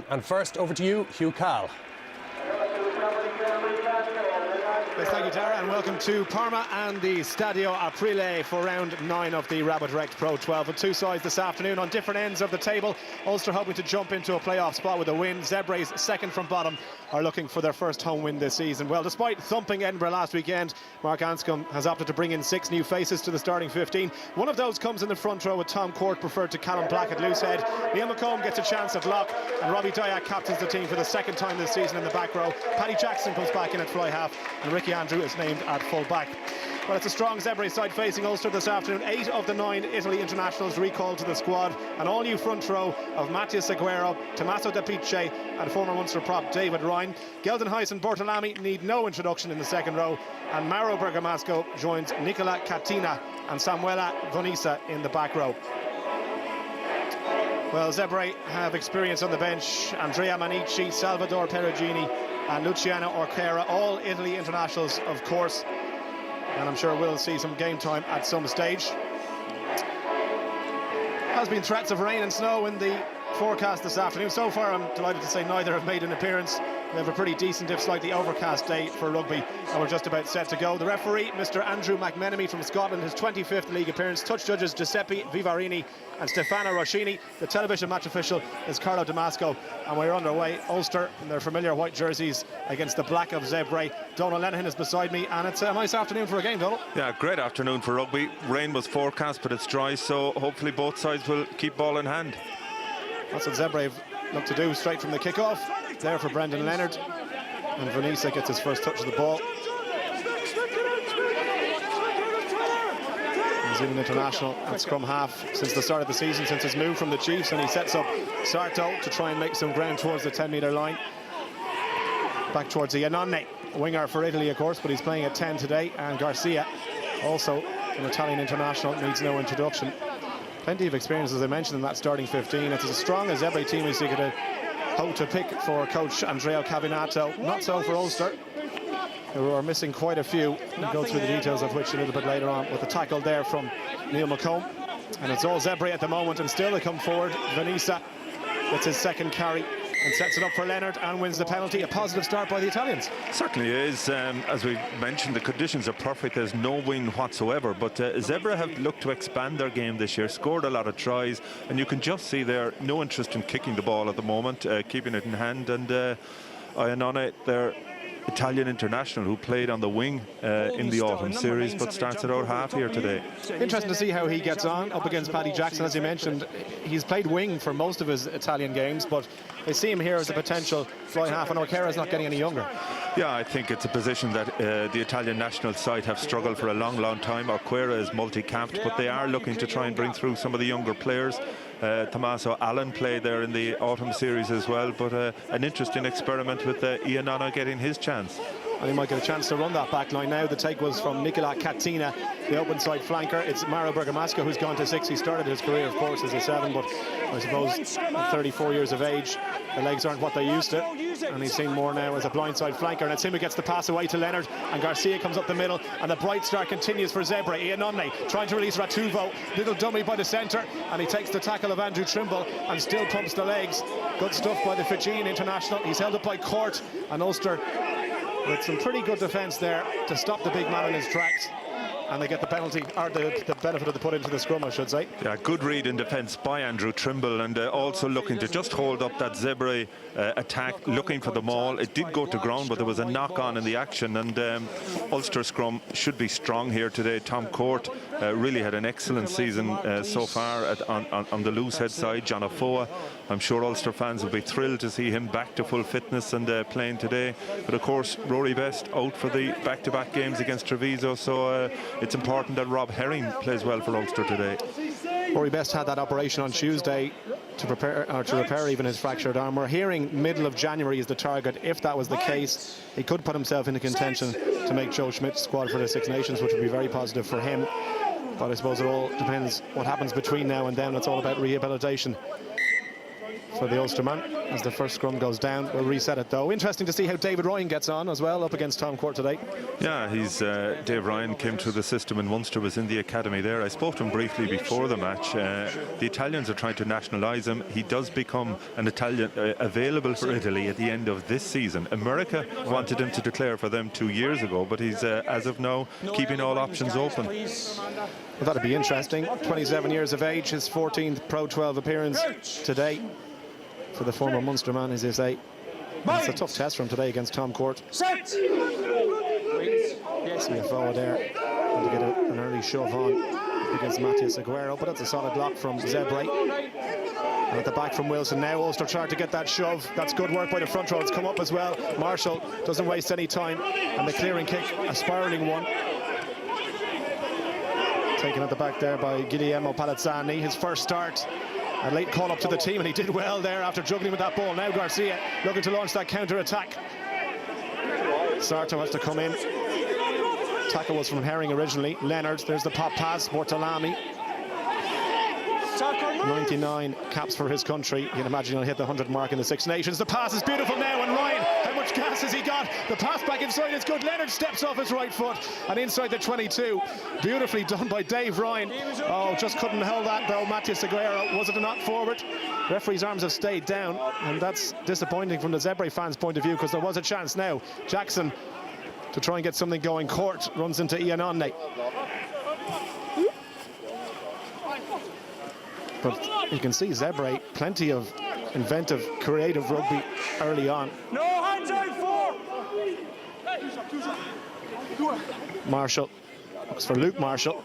And first, over to you, Hugh Cahill. Yes, thank you, Tara, and welcome to Parma and the Stadio Aprile for round 9 of the Rabbit Rect Pro 12. With two sides this afternoon on different ends of the table. Ulster hoping to jump into a playoff spot with a win. Zebre's second from bottom are looking for their first home win this season. Well, despite thumping Edinburgh last weekend, Mark Anscombe has opted to bring in 6 new faces to the starting 15. One of those comes in the front row with Tom Court preferred to Callum Black at loosehead. Neil McComb gets a chance at lock, and Robbie Dyack captains the team for the second time this season in the back row. Paddy Jackson comes back in at fly half, and Ricky Andrew is named at full back. Well, it's a strong Zebre side facing Ulster this afternoon. 8 of the 9 Italy internationals recalled to the squad. An all-new front row of Matthias Aguero, Tommaso De Pice and former Munster prop David Ryan. Gelden Huys and Bortolami need no introduction in the second row, and Mauro Bergamasco joins Nicola Cattina and Samuela Vonisa in the back row. Well, Zebre have experience on the bench. Andrea Manici, Salvador Perugini and Luciano Orquera, all Italy internationals, of course, and I'm sure we'll see some game time at some stage. Has been threats of rain and snow in the forecast this afternoon. So far, I'm delighted to say neither have made an appearance. We have a pretty decent, if slightly overcast day for rugby, and we're just about set to go. The referee, Mr. Andrew McMenemy from Scotland, his 25th league appearance. Touch judges Giuseppe Vivarini and Stefano Roschini. The television match official is Carlo Damasco, and we're underway. Ulster in their familiar white jerseys against the black of Zebre. Donal Lenihan is beside me, and it's a nice afternoon for a game, Donal. Yeah, great afternoon for rugby. Rain was forecast, but it's dry, so hopefully both sides will keep ball in hand. That's what Zebre look to do straight from the kick-off. There for Brendan Leonard, and Vonisa gets his first touch of the ball. He's been an international at scrum half since the start of the season, since his move from the Chiefs, and he sets up Sarto to try and make some ground towards the 10-metre line. Back towards the Iannone, winger for Italy, of course, but he's playing at 10 today, and Garcia, also an Italian international, needs no introduction. Plenty of experience, as I mentioned, in that starting 15. It's as strong as every team as you could hope to pick for coach Andrea Cavinato. Not so for Ulster, who are missing quite a few. We'll go through the details of which a little bit later on, with the tackle there from Neil McComb. And it's all Zebre at the moment, and still they come forward. Vonisa gets his second carry and sets it up for Leonard and wins the penalty. A positive start by the Italians. Certainly is. As we mentioned, the conditions are perfect. There's no wind whatsoever, but Zebre have looked to expand their game this year, scored a lot of tries, and you can just see there no interest in kicking the ball at the moment, keeping it in hand. And Iannone, their Italian international, who played on the wing in the autumn series, but started out half here today. Interesting to see how he gets on up against Paddy Jackson. As you mentioned, he's played wing for most of his Italian games, but they see him here as a potential fly half, and Orquera's not getting any younger. Yeah, I think it's a position that the Italian national side have struggled for a long, long time. Orquera is multi-camped, but they are looking to try and bring through some of the younger players. Tommaso Allen played there in the autumn series as well, but an interesting experiment with Iannone getting his chance. And he might get a chance to run that back line now. The take was from Nicola Cattina, the open side flanker. It's Mauro Bergamasco who's gone to 6. He started his career, of course, as a 7, but I suppose at 34 years of age, the legs aren't what they used to, and he's seen more now as a blindside flanker. And it's him who gets the pass away to Leonard, and Garcia comes up the middle, and the bright start continues for Zebre. Iannone trying to release Ratuvo, little dummy by the centre, and he takes the tackle of Andrew Trimble and still pumps the legs. Good stuff by the Fijian international. He's held up by Court, and Ulster with some pretty good defence there to stop the big man in his tracks, and they get the penalty, or the benefit of the put into the scrum, I should say. Yeah, good read in defence by Andrew Trimble, and also looking to just hold up that Zebre attack, looking for the maul. It did go to ground, but there was a knock-on in the action, and Ulster scrum should be strong here today. Tom Court really had an excellent season so far on the loosehead side. John Afoa, I'm sure Ulster fans will be thrilled to see him back to full fitness and playing today. But of course, Rory Best out for the back-to-back games against Treviso, so it's important that Rob Herring plays well for Ulster today. Rory Best had that operation on Tuesday to repair even his fractured arm. We're hearing middle of January is the target. If that was the case, he could put himself into contention to make Joe Schmidt's squad for the Six Nations, which would be very positive for him. But I suppose it all depends what happens between now and then. It's all about rehabilitation for the Ulster man. as the first scrum goes down. We'll reset it though. Interesting to see how David Ryan gets on as well, up against Tom Court today. Yeah, he's Dave Ryan came through the system in Munster, was in the academy there. I spoke to him briefly before the match. The Italians are trying to nationalise him. He does become an Italian available for Italy at the end of this season. America wanted him to declare for them 2 years ago, but he's as of now keeping all options open. Well, that'd be interesting. 27 years of age, his 14th Pro 12 appearance today for the former Munster man, as they say. It's a tough test for him today against Tom Court. Set! Yes, we have forward there. Trying to get an early shove on against Matthias Aguero, but that's a solid block from Zebre. And at the back from Wilson now. Ulster trying to get that shove. That's good work by the front row. It's come up as well. Marshall doesn't waste any time. And the clearing kick, a spiralling one. Taken at the back there by Guglielmo Palazzani. His first start. A late call up to the team, and he did well there after juggling with that ball. Now Garcia looking to launch that counter-attack. Sarto has to come in. Tackle was from Herring originally. Leonard, there's the pop pass. Bortolami. 99 caps for his country. You can imagine he'll hit the 100 mark in the Six Nations. The pass is beautiful now, and Ryan, how much gas has he got? The pass back inside is good. Leonard steps off his right foot and inside the 22. Beautifully done by Dave Ryan. Oh, just couldn't hold that though. Matthias Aguero, was it a knock forward? Referee's arms have stayed down, and that's disappointing from the Zebre fans' point of view, because there was a chance now. Jackson to try and get something going. Court runs into Ian Onne. But you can see Zebre, plenty of inventive, creative rugby early on. No hands out for! Marshall looks for Luke Marshall,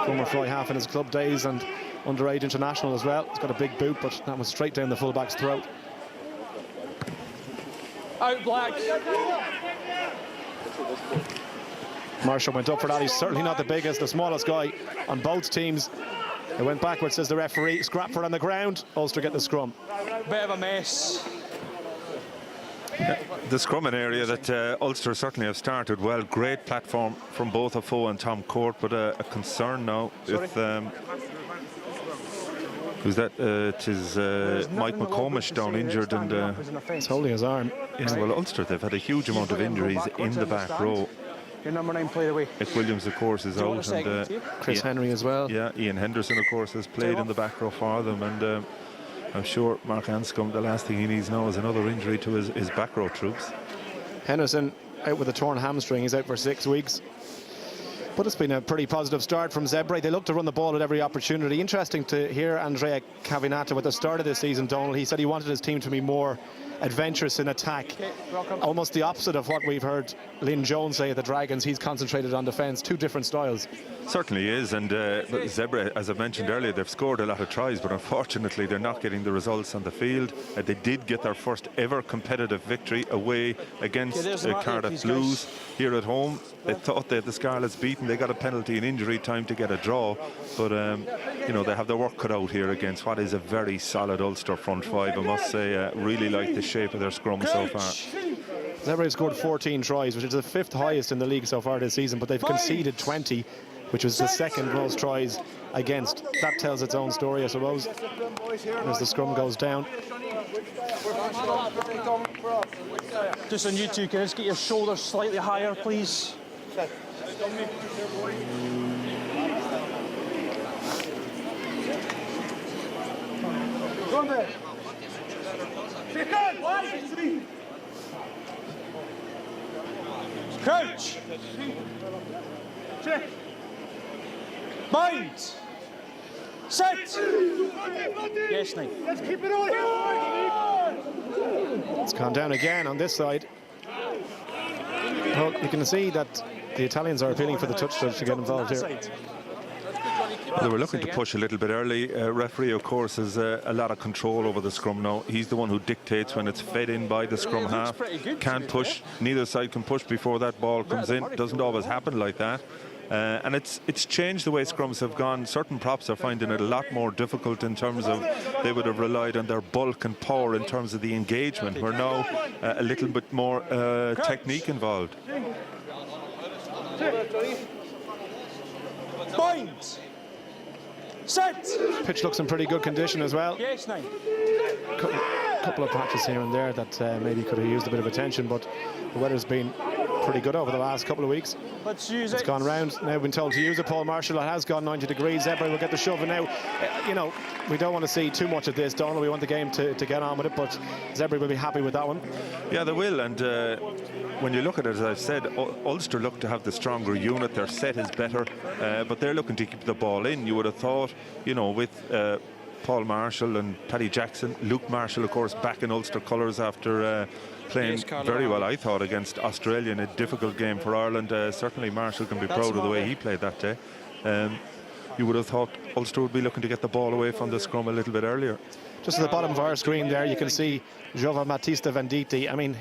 former fly half in his club days and underage international as well. He's got a big boot, but that was straight down the fullback's throat. Out Black. Marshall went up for that. He's certainly not the biggest, the smallest guy on both teams. It went backwards, says the referee. Scrapford on the ground. Ulster get the scrum. Bit of a mess. The scrumming area that Ulster certainly have started well. Great platform from both Afoe and Tom Court, but a concern now with who's that? It is Mike McComish down injured, and he's holding his arm. Yeah, well, Ulster, they've had a huge amount of injuries in the back row. Your number 9 played away. Nick Williams, of course, is out, and Chris Henry as well. Yeah, Ian Henderson, of course, has played in the back row for them, and I'm sure Mark Anscombe, the last thing he needs now is another injury to his back row troops. Henderson out with a torn hamstring. He's out for 6 weeks. But it's been a pretty positive start from Zebre. They look to run the ball at every opportunity. Interesting to hear Andrea Cavinata at the start of this season, Donald. He said he wanted his team to be more adventurous in attack. Almost the opposite of what we've heard Lynn Jones say at the Dragons. He's concentrated on defence. Two different styles. Certainly is, and Zebre, as I mentioned earlier, they've scored a lot of tries, but unfortunately they're not getting the results on the field. They did get their first ever competitive victory away against Cardiff Blues here at home. They thought they had the Scarlets beaten. They got a penalty in injury time to get a draw, but you know, they have their work cut out here against what is a very solid Ulster front five. I must say, really like the shape of their scrum so far. Zebre scored 14 tries, which is the 5th highest in the league so far this season, but they've conceded 20, which was the 2nd most tries against. That tells its own story, I suppose, as the scrum goes down. Just on you two, can I just get your shoulders slightly higher, please? Go on there. Crouch. Check. Mind. Set. Yes, 9. Let's keep it on. It's gone down again on this side. Well, you can see that the Italians are appealing for the touch judge to get involved here. Well, they were looking to push a little bit early. Referee, of course, has a lot of control over the scrum now. He's the one who dictates when it's fed in by the scrum half. Can't push. Neither side can push before that ball comes in. Doesn't always happen like that. And it's changed the way scrums have gone. Certain props are finding it a lot more difficult in terms of they would have relied on their bulk and power in terms of the engagement. We're now a little bit more technique involved. Point. Set. Pitch looks in pretty good condition as well. Yes, 9. couple of patches here and there that maybe could have used a bit of attention, but the weather's been pretty good over the last couple of weeks. Let's use it. It's gone round. Now been told to use it. Paul Marshall, it has gone 90 degrees. Zebre will get the shove now. You know, we don't want to see too much of this, Donald. We want the game to get on with it, but Zebre will be happy with that one. Yeah, they will. And when you look at it, as I've said, Ulster look to have the stronger unit. Their set is better, but they're looking to keep the ball in. You would have thought, you know, with Paul Marshall and Paddy Jackson, Luke Marshall, of course, back in Ulster colours after playing very well, I thought, against Australia in a difficult game for Ireland. Certainly Marshall can be proud of the way he played that day. You would have thought Ulster would be looking to get the ball away from the scrum a little bit earlier. Just at the bottom of our screen there, you can see Jova Matista Venditti. I mean,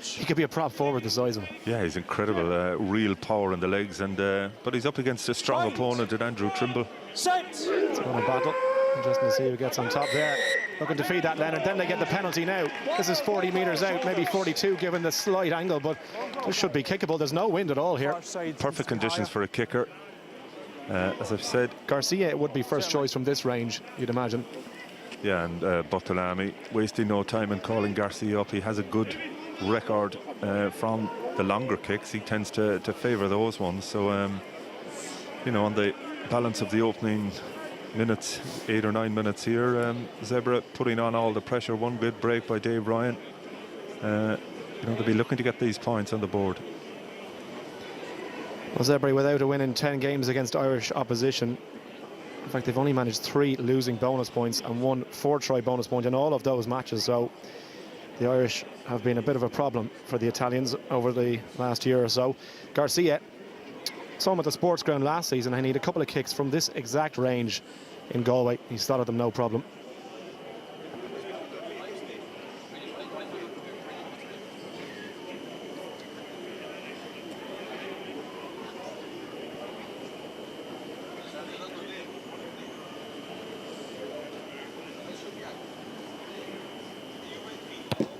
he could be a prop forward the size of him. Yeah, he's incredible. Real power in the legs, and but he's up against a strong opponent in Andrew Trimble. It's going to battle. Interesting to see who gets on top there. Looking to feed that, Leonard. Then they get the penalty now. This is 40 metres out, maybe 42 given the slight angle, but this should be kickable. There's no wind at all here. Perfect conditions for a kicker. As I've said, Garcia would be first choice from this range, you'd imagine. Yeah, and Bartolami wasting no time in calling Garcia up. He has a good record from the longer kicks. He tends to favour those ones. So, you know, on the balance of the opening minutes, 8 or 9 minutes here, Zebre putting on all the pressure. One good break by Dave Ryan. You know, they'll be looking to get these points on the board. Well, Zebre without a win in 10 games against Irish opposition. In fact, they've only managed 3 losing bonus points and 1 4-try bonus point in all of those matches. So the Irish have been a bit of a problem for the Italians over the last year or so. Garcia saw him at the sports ground last season and he had a couple of kicks from this exact range in Galway. He slotted them no problem.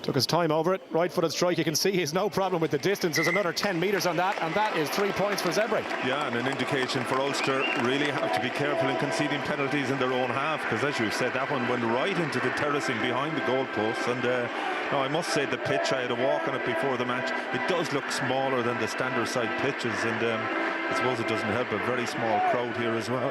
Took his time over it. Right-footed strike. You can see he's no problem with the distance. There's another 10 metres on that, and that is 3 points for Zebre. Yeah, and an indication for Ulster really have to be careful in conceding penalties in their own half, because as you said, that one went right into the terracing behind the goalposts. And no, I must say the pitch, I had a walk on it before the match. It does look smaller than the standard side pitches, and I suppose it doesn't help a very small crowd here as well.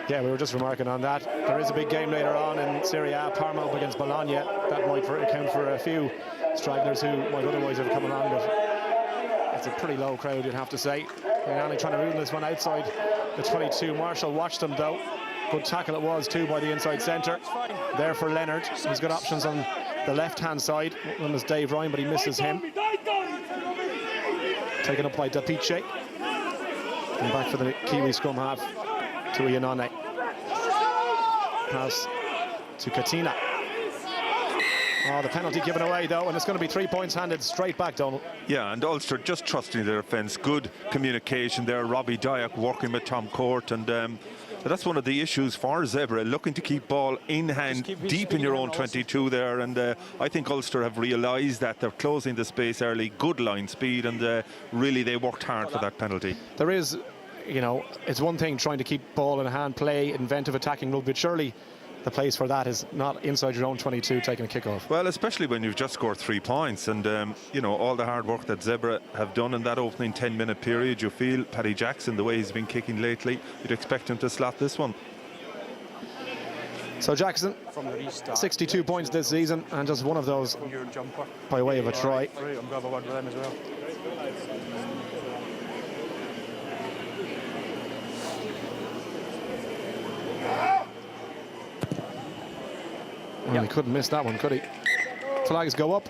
Yeah, we were just remarking on that. There is a big game later on in Serie A, Parma up against Bologna. That might account for a few stragglers who might otherwise have come along, but it's a pretty low crowd, you'd have to say. They're only trying to rule this one outside the 22. Marshall watched them though. Good tackle it was too by the inside centre. There for Leonard. He's got options on the left-hand side. One was Dave Ryan, but he misses him. Taken up by Dapice. And back for the Kiwi scrum half to Ianone. Pass to Katina. Oh, the penalty given away though, and it's going to be 3 points handed straight back, Donald. Yeah, and Ulster just trusting their defence. Good communication there. Robbie Dyack working with Tom Court, and that's one of the issues for Zebre, looking to keep ball in hand deep in your own 22 there, and I think Ulster have realised that they're closing the space early. Good line speed, and really they worked hard for that penalty. There is, you know, it's one thing trying to keep ball in hand, play inventive attacking rugby, but surely the place for that is not inside your own 22 taking a kick-off. Well, especially when you've just scored 3 points, and you know, all the hard work that Zebre have done in that opening 10-minute period. You feel Paddy Jackson, the way he's been kicking lately, you'd expect him to slot this one. So Jackson, 62 points this season, and just one of those by way of a try. Well, he couldn't miss that one, could he? Flags go up.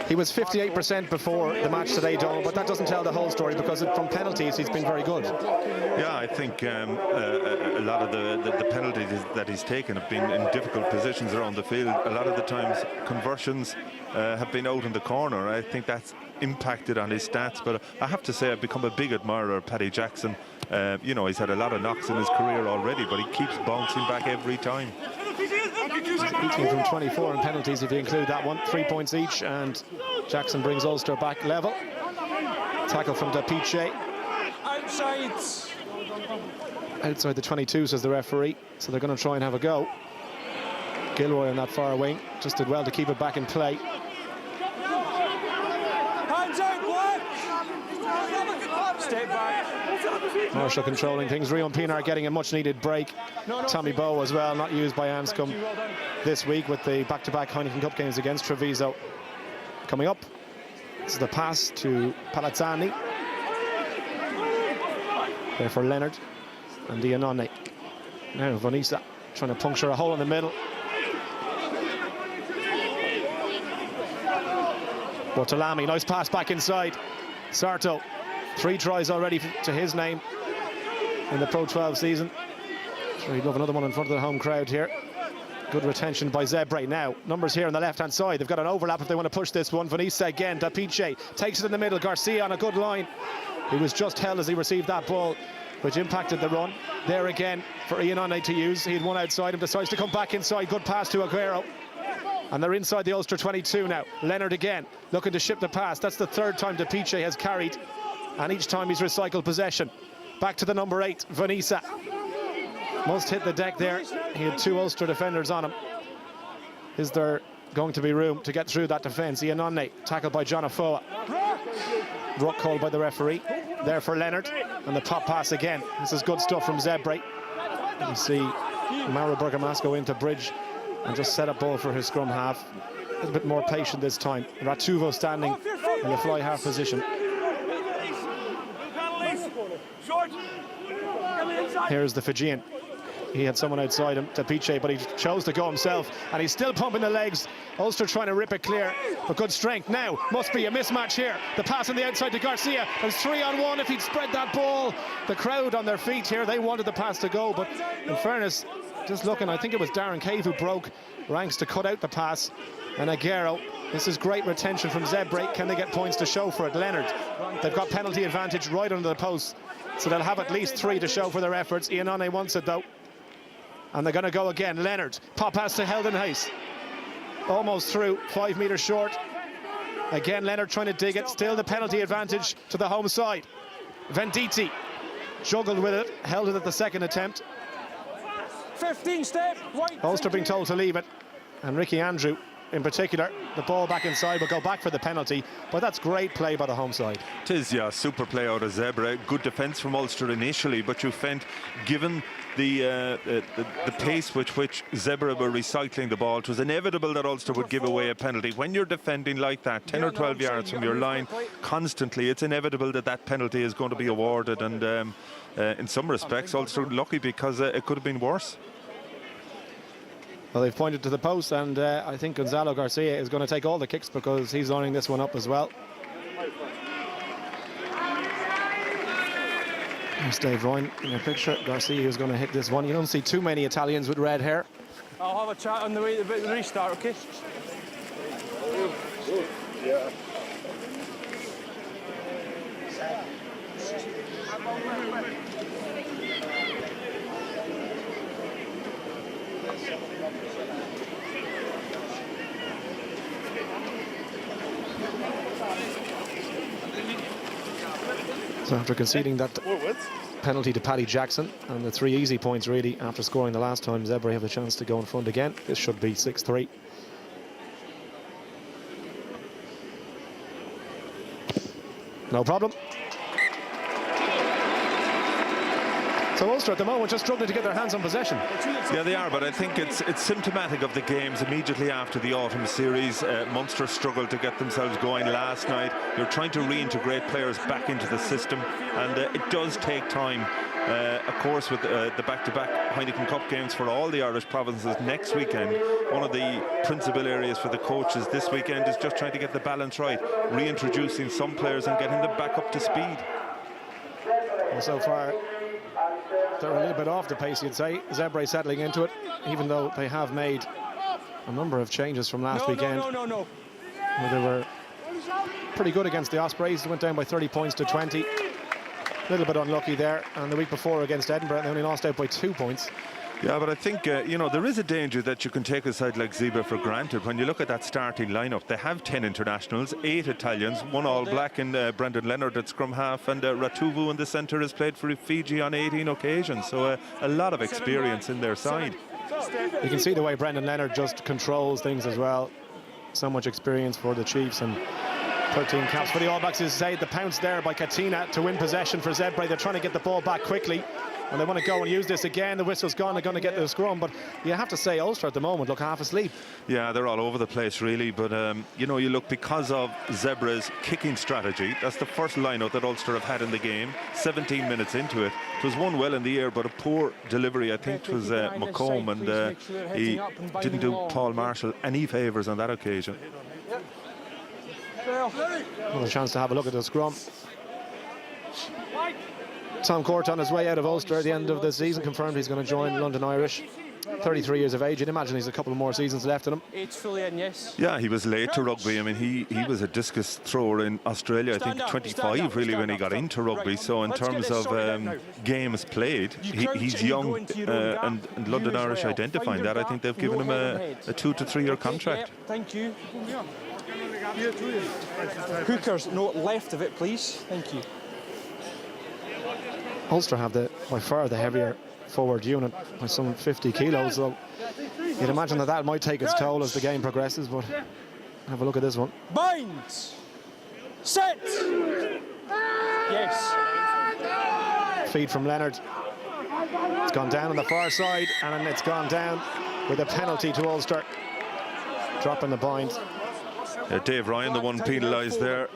He was 58% before the match today, Donald, but that doesn't tell the whole story, because from penalties he's been very good. Yeah, I think a lot of the penalties that he's taken have been in difficult positions around the field. A lot of the times conversions have been out in the corner. I think that's impacted on his stats, but I have to say I've become a big admirer of Paddy Jackson. You know, he's had a lot of knocks in his career already, but he keeps bouncing back every time. 18 from 24 in penalties if you include that one. 3 points each, and Jackson brings Ulster back level. Tackle from Dapice. Outside the 22, says the referee, so they're going to try and have a go. Gilroy on that far wing just did well to keep it back in play. Hands out, Black! Step back. Marshall controlling things. Rion Pinar getting a much-needed break. Tommy Bowe as well, not used by Anscombe this week with the back-to-back Heineken Cup games against Treviso. Coming up, this is the pass to Palazzani. There for Leonard and Dianone. Now Vanessa trying to puncture a hole in the middle. Bortolami, nice pass back inside. Sarto, 3 tries already to his name in the Pro 12 season. Sure, he'd love another one in front of the home crowd here. Good retention by Zebre. Now, numbers here on the left-hand side. They've got an overlap if they want to push this one. Vanessa again, Dapice takes it in the middle. Garcia on a good line. He was just held as he received that ball, which impacted the run. There again for Ianone to use. He had one outside him, decides to come back inside. Good pass to Aguero. And they're inside the Ulster 22 now. Leonard again, looking to ship the pass. That's the 3rd time Dapice has carried, and each time he's recycled possession. Back to the number 8, Vanessa. Must hit the deck there. He had 2 Ulster defenders on him. Is there going to be room to get through that defence? Ianone, tackled by John Afoa. Ruck called by the referee. There for Leonard, and the top pass again. This is good stuff from Zebre. You see Mauro Bergamasco into bridge and just set up ball for his scrum half. A little bit more patient this time. Ratuvo standing in the fly half position. Here's the Fijian. He had someone outside him, Tapiche, but he chose to go himself, and he's still pumping the legs. Ulster trying to rip it clear, but good strength. Now, must be a mismatch here. The pass on the outside to Garcia. There's 3-on-1 if he'd spread that ball. The crowd on their feet here, they wanted the pass to go, but in fairness, just looking, I think it was Darren Cave who broke ranks to cut out the pass. And Aguero, this is great retention from Zebre. Can they get points to show for it? Leonard, they've got penalty advantage right under the post, so they'll have at least 3 to show for their efforts. Ianone wants it though. And they're going to go again. Leonard, pop pass to Heldon Hayes. Almost through, 5 metres short. Again, Leonard trying to dig it. Still the penalty advantage to the home side. Venditti juggled with it, held it at the 2nd attempt. 15-step. Ulster being told to leave it. And Ricky Andrew, in particular, the ball back inside will go back for the penalty. But that's great play by the home side. It is, yeah, super play out of Zebre. Good defence from Ulster initially, but you felt, given the pace with which Zebre were recycling the ball, it was inevitable that Ulster would give away a penalty. When you're defending like that, 10 or 12 yards from your line constantly, it's inevitable that that penalty is going to be awarded. And in some respects, Ulster lucky because it could have been worse. Well, they've pointed to the post, and I think Gonzalo Garcia is going to take all the kicks because he's lining this one up as well. There's Dave Royne in the picture. Garcia is going to hit this one. You don't see too many Italians with red hair. I'll have a chat on the way to the restart, okay? Yeah. So after conceding that penalty to Paddy Jackson and the 3 easy points really after scoring the last time, Zebre have the chance to go in front again. This should be 6-3. No problem. So Ulster at the moment just struggling to get their hands on possession. Yeah, they are, but I think it's symptomatic of the games immediately after the autumn series. Munster struggled to get themselves going last night. They're trying to reintegrate players back into the system, and it does take time. Of course, with the back-to-back Heineken Cup games for all the Irish provinces next weekend, one of the principal areas for the coaches this weekend is just trying to get the balance right, reintroducing some players and getting them back up to speed. And so far, they're a little bit off the pace, you'd say. Zebre settling into it, even though they have made a number of changes from last weekend. No. Where they were pretty good against the Ospreys. They went down by 30 points to 20. A little bit unlucky there. And the week before against Edinburgh, they only lost out by 2 points. Yeah, but I think, you know, there is a danger that you can take a side like Zebre for granted. When you look at that starting lineup, they have 10 internationals, 8 Italians, 1 All-Black in Brendan Leonard at scrum half, and Ratuvu in the centre has played for Fiji on 18 occasions. So a lot of experience in their side. You can see the way Brendan Leonard just controls things as well. So much experience for the Chiefs, and 13 caps for the All Blacks. As I say, the pounce there by Katina to win possession for Zebre. They're trying to get the ball back quickly, and they want to go and use this again. The whistle's gone, they're going to get the scrum, but you have to say Ulster at the moment look half asleep. Yeah, they're all over the place really, but you know, you look, because of Zebre's kicking strategy, that's the first line-out that Ulster have had in the game, 17 minutes into it. It was one well in the air, but a poor delivery. I think it was McComb, and he didn't do Paul Marshall any favours on that occasion. Another chance to have a look at the scrum. Tom Court on his way out of Ulster at the end of the season, confirmed he's going to join London Irish. 33 years of age. You'd imagine he's a couple more seasons left in him. It's fully in, yes. Yeah, he was late to rugby. I mean, he was a discus thrower in Australia, I think 25 really when he got into rugby. So in terms of games played, he's young, and London Irish identifying that. I think they've given him a 2 to 3 year contract. Thank you. Hookers, no, left of it, please. Thank you. Ulster have by far the heavier forward unit by some 50 kilos, so you'd imagine that might take its toll as the game progresses, but have a look at this one. Binds! Set! Yes. Feed from Leonard. It's gone down on the far side, and it's gone down with a penalty to Ulster. Dropping the binds. Dave Ryan, the one penalised there.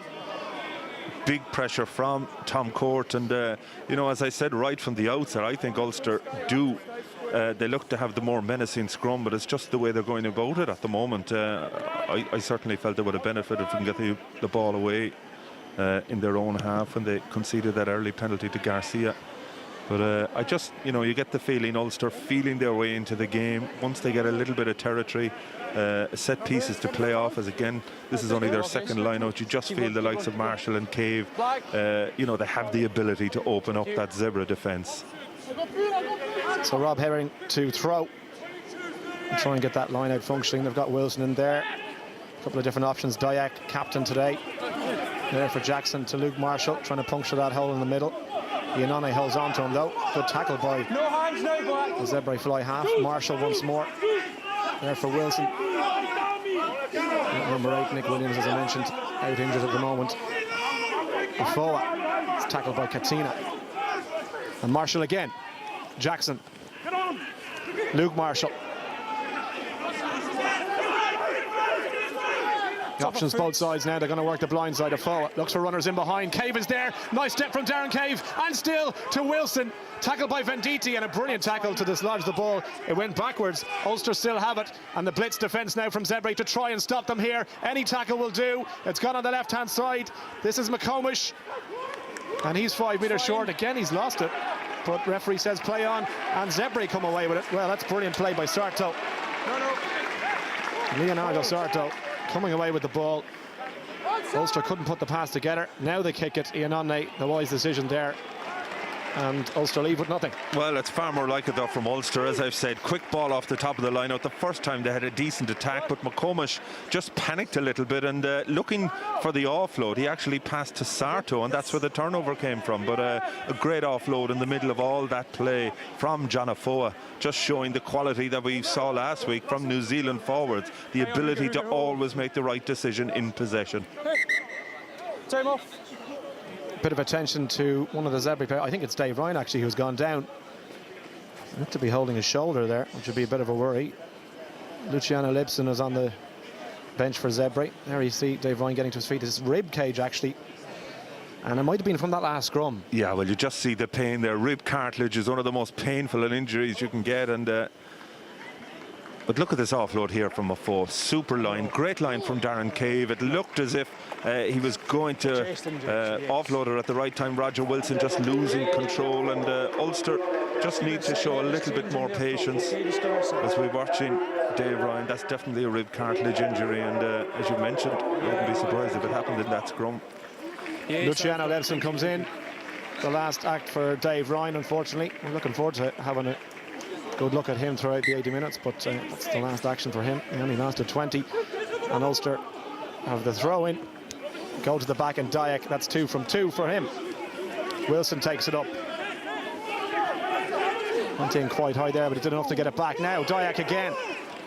Big pressure from Tom Court, and you know, as I said right from the outset, I think Ulster they look to have the more menacing scrum, but it's just the way they're going about it at the moment. I certainly felt they would have benefited from getting the ball away in their own half when they conceded that early penalty to Garcia. But I just, you know, you get the feeling Ulster feeling their way into the game once they get a little bit of territory, set pieces to play off. As again, this is only their second line-out. You just feel the likes of Marshall and Cave, you know, they have the ability to open up that Zebre defence. So Rob Herring to throw and try and get that line-out functioning. They've got Wilson in there. A couple of different options. Dyack, captain today. There for Jackson to Luke Marshall, trying to puncture that hole in the middle. Ianone holds on to him though. Good tackle by the Zebre fly half. Marshall once more. There for Wilson. Number 8, Nick Williams, as I mentioned, out injured at the moment. Afoa. It's tackled by Katina. And Marshall again. Jackson. Luke Marshall. The options both sides now. They're going to work the blind side of Foa. Looks for runners in behind. Cave is there. Nice step from Darren Cave. And still to Wilson. Tackled by Venditti, and a brilliant tackle to dislodge the ball. It went backwards. Ulster still have it. And the blitz defence now from Zebre to try and stop them here. Any tackle will do. It's gone on the left-hand side. This is McComish. And he's 5 metres short. Again, he's lost it. But referee says play on. And Zebre come away with it. Well, that's brilliant play by Sarto. Leonardo Sarto coming away with the ball. Ulster couldn't put the pass together. Now they kick it. Ianone, the wise decision there. And Ulster leave with nothing. Well, it's far more like it though from Ulster. As I've said, quick ball off the top of the line out. The first time they had a decent attack, but McComish just panicked a little bit, and looking for the offload, he actually passed to Sarto, and that's where the turnover came from. But a great offload in the middle of all that play from John Afoa, just showing the quality that we saw last week from New Zealand forwards, the ability to always make the right decision in possession. Time off. Bit of attention to one of the Zebre players. I think it's Dave Ryan actually who's gone down. Looked to be holding his shoulder there, which would be a bit of a worry. Luciano Lipson is on the bench for Zebre. There you see Dave Ryan getting to his feet. His rib cage actually, and it might have been from that last scrum. Yeah, well, you just see the pain there. Rib cartilage is one of the most painful injuries you can get, and but look at this offload here from Afoa. Super line, great line from Darren Cave. It looked as if he was going to offload it at the right time. Roger Wilson just losing control, and Ulster just need to show a little bit more patience as we're watching Dave Ryan. That's definitely a rib cartilage injury, and as you mentioned, I wouldn't be surprised if it happened in that scrum. Luciano Levson comes in. The last act for Dave Ryan, unfortunately. We're looking forward to having a good look at him throughout the 80 minutes, but that's the last action for him. He only lasted 20, and Ulster have the throw in. Go to the back, and Dyack, that's 2 from 2 for him. Wilson takes it up. Went in quite high there, but he did enough to get it back. Now Dyack again.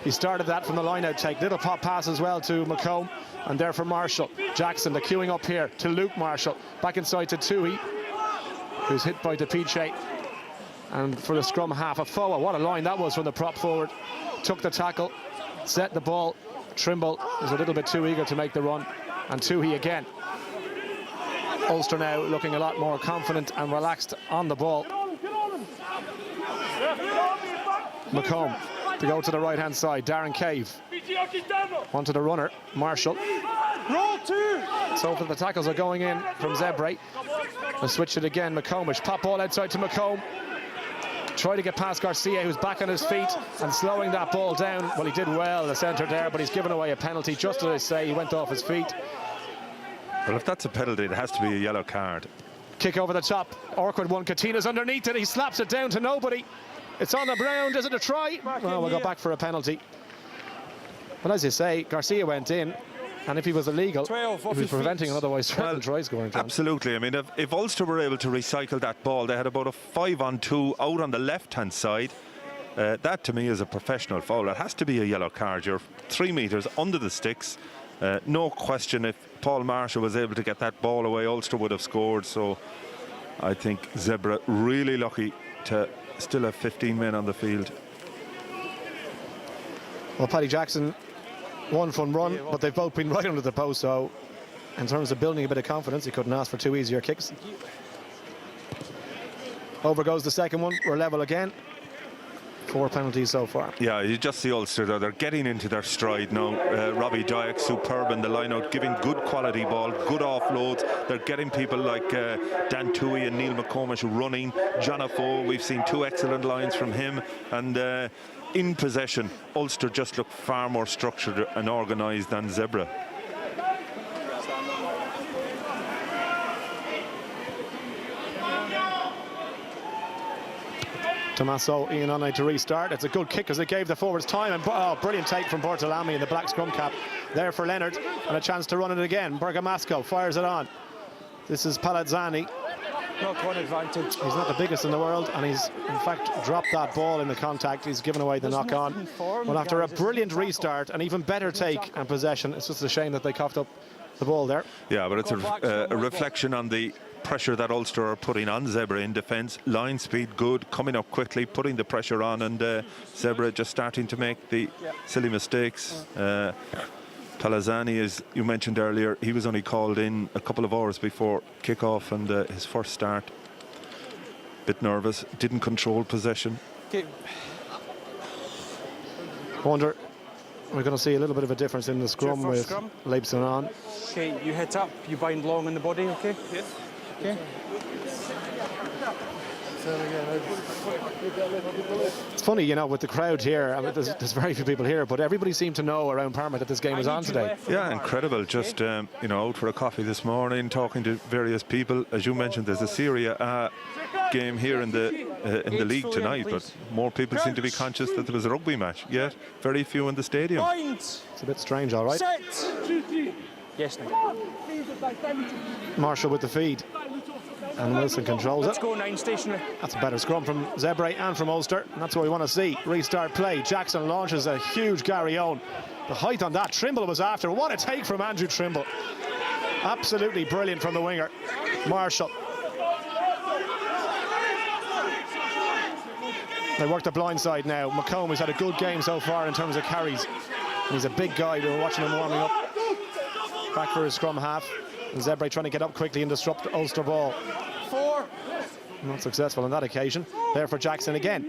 He started that from the line-out take. Little pop pass as well to McComb, and there for Marshall. Jackson, the queuing up here to Luke Marshall. Back inside to Toohey, who's hit by DePiche. And for the scrum half, Afoa. What a line that was from the prop forward. Took the tackle, set the ball. Trimble was a little bit too eager to make the run. And Toohey again. Ulster now looking a lot more confident and relaxed on the ball. McComb to go to the right-hand side. Darren Cave onto the runner. Marshall. Roll two. So for the tackles are going in from Zebre. They'll switch it again. McCombish. Pop ball outside to McComb. Try to get past Garcia, who's back on his feet and slowing that ball down. Well, he did well, the centre there, but he's given away a penalty. Just as I say, he went off his feet. Well, if that's a penalty, it has to be a yellow card. Kick over the top. Awkward one. Katina's underneath it. He slaps it down to nobody. It's on the ground. Is it a try? Well, we'll go back for a penalty. But as you say, Garcia went in, and if he was illegal, he was preventing an otherwise certain try scoring. Absolutely. I mean, if Ulster were able to recycle that ball, they had about a 5-on-2 out on the left-hand side. That, to me, is a professional foul. It has to be a yellow card. You're 3 metres under the sticks. No question, if Paul Marshall was able to get that ball away, Ulster would have scored. So I think Zebre really lucky to still have 15 men on the field. Well, Paddy Jackson, one fun run, but they've both been right under the post, so in terms of building a bit of confidence, he couldn't ask for 2 easier kicks. Over goes the second one. We're level again. 4 penalties so far. Yeah, you just see Ulster there. They're getting into their stride now. Robbie Dyack, superb in the line-out, giving good quality ball, good offloads. They're getting people like Dan Toohey and Neil McComish running. John Afoe, we've seen 2 excellent lines from him. And in possession, Ulster just look far more structured and organised than Zebre. Tommaso Iannone to restart. It's a good kick as it gave the forwards time, and brilliant take from Bortolami in the black scrum cap there for Leonard, and a chance to run it again. Bergamasco fires it on. This is Palazzani. Not one advantage. He's not the biggest in the world, and he's in fact dropped that ball in the contact. He's given away the knock on. Well, after a brilliant restart, an even better take and possession, it's just a shame that they coughed up the ball there. Yeah, but it's a reflection on the pressure that Ulster are putting on Zebre in defence. Line speed good, coming up quickly, putting the pressure on, and Zebre just starting to make the silly mistakes. Palazzani, as you mentioned earlier, he was only called in a couple of hours before kick-off and his first start. Bit nervous, didn't control possession. Okay. I wonder, we're going to see a little bit of a difference in the scrum with Leibson on. Okay, you hit up, you bind long in the body, okay? Yes. Okay. It's funny, you know, with the crowd here, I mean, there's very few people here, but everybody seemed to know around Parma that this game was on today. Yeah, incredible. Just, you know, out for a coffee this morning, talking to various people. As you mentioned, there's a Serie A game here in the league tonight, but more people seem to be conscious that there was a rugby match, yet very few in the stadium. It's a bit strange, all right. Set. Yes, Nick. Marshall with the feed. And Wilson controls Let's it. go 9 stationary. That's a better scrum from Zebre and from Ulster, and that's what we want to see. Restart play. Jackson launches a huge Gary Owen. The height on that, Trimble was after. What a take from Andrew Trimble. Absolutely brilliant from the winger. Marshall. They work the blind side now. McComb has had a good game so far in terms of carries. And he's a big guy. We were watching him warming up. Back for his scrum half. And Zebre trying to get up quickly and disrupt the Ulster ball. 4. Not successful on that occasion. There for Jackson again.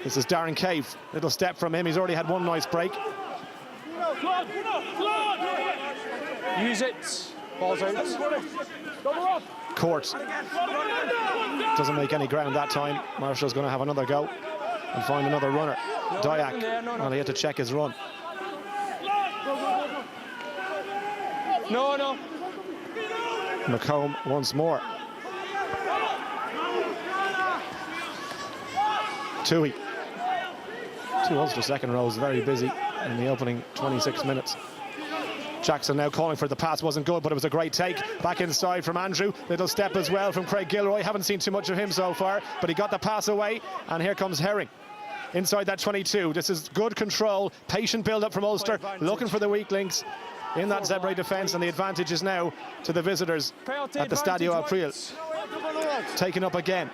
This is Darren Cave. Little step from him. He's already had one nice break. Use it. Ball's out. Court. Doesn't make any ground that time. Marshall's going to have another go and find another runner. Dyack. Well, he had to check his run. No. McComb once more. Toohey. 2 Ulster second rows very busy in the opening 26 minutes. Jackson now calling for the pass, wasn't good, but it was a great take. Back inside from Andrew. Little step as well from Craig Gilroy. Haven't seen too much of him so far, but he got the pass away. And here comes Herring inside that 22. This is good control, patient build-up from Ulster, looking for the weak links in that Zebre defence, and the advantage is now to the visitors at the Stadio April. Taken up again.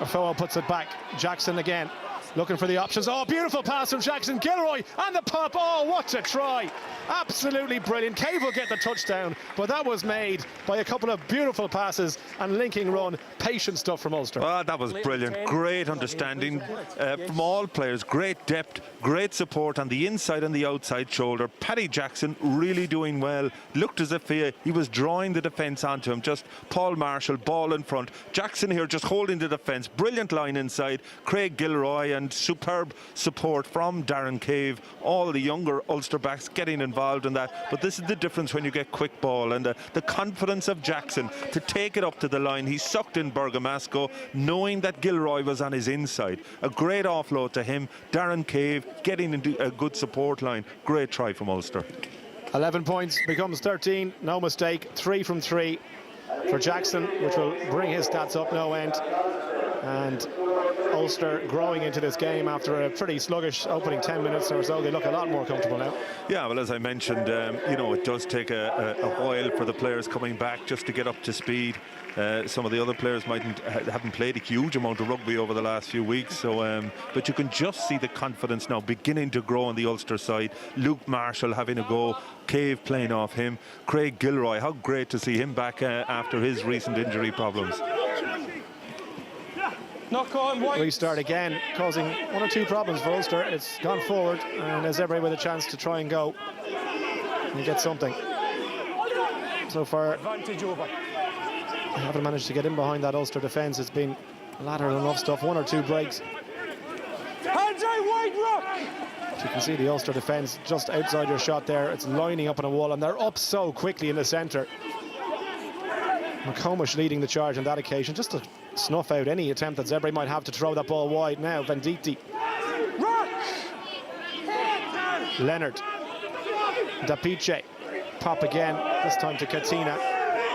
Afoa puts it back. Jackson again, looking for the options. Oh, beautiful pass from Jackson. Gilroy and the pop. Oh, what a try. Absolutely brilliant. Cave will get the touchdown, but that was made by a couple of beautiful passes and linking run. Patient stuff from Ulster. Oh, that was brilliant. Great understanding from all players. Great depth, great support on the inside and the outside shoulder. Paddy Jackson really doing well. Looked as if he was drawing the defence onto him. Just Paul Marshall, ball in front. Jackson here just holding the defence. Brilliant line inside. Craig Gilroy and superb support from Darren Cave. All the younger Ulster backs getting involved in that. But this is the difference when you get quick ball, and the confidence of Jackson to take it up to the line. He sucked in Bergamasco, knowing that Gilroy was on his inside. A great offload to him. Darren Cave getting into a good support line. Great try from Ulster. 11 points becomes 13. No mistake. 3 from 3 for Jackson, which will bring his stats up no end. And Ulster growing into this game after a pretty sluggish opening 10 minutes or so. They look a lot more comfortable now. Yeah, well, as I mentioned, you know, it does take a while for the players coming back just to get up to speed. Some of the other players haven't played a huge amount of rugby over the last few weeks, so but you can just see the confidence now beginning to grow on the Ulster side. Luke Marshall having a go, Cave playing off him, Craig Gilroy, how great to see him back after his recent injury problems. Restart again, causing 1 or 2 problems for Ulster. It's gone forward, and Zebre with a chance to try and go and get something. So far, they haven't managed to get in behind that Ulster defence. It's been lateral enough stuff, 1 or 2 breaks. As you can see the Ulster defence just outside your shot there. It's lining up on a wall, and they're up so quickly in the centre. McComish leading the charge on that occasion, just to snuff out any attempt that Zebre might have to throw that ball wide. Now Venditti, Leonard, Dapice, pop again, this time to Katina,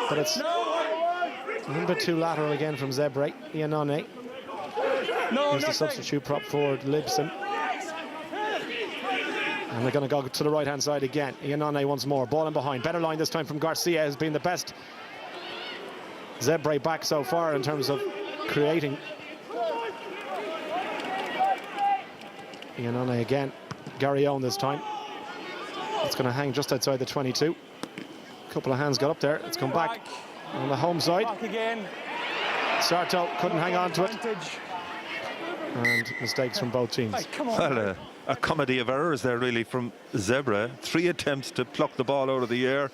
but it's a little bit too lateral again from Zebre. Ianone, here's the substitute prop forward, Libson, and they're going to go to the right hand side again. Ianone once more, ball in behind, better line this time from Garcia, has been the best Zebre back so far in terms of creating. Ianone again, Gary Owen this time. It's going to hang just outside the 22. A couple of hands got up there. It's come back on the home side. Sarto couldn't hang on to it. And mistakes from both teams. Well, a comedy of errors there really from Zebre. 3 attempts to pluck the ball out of the air.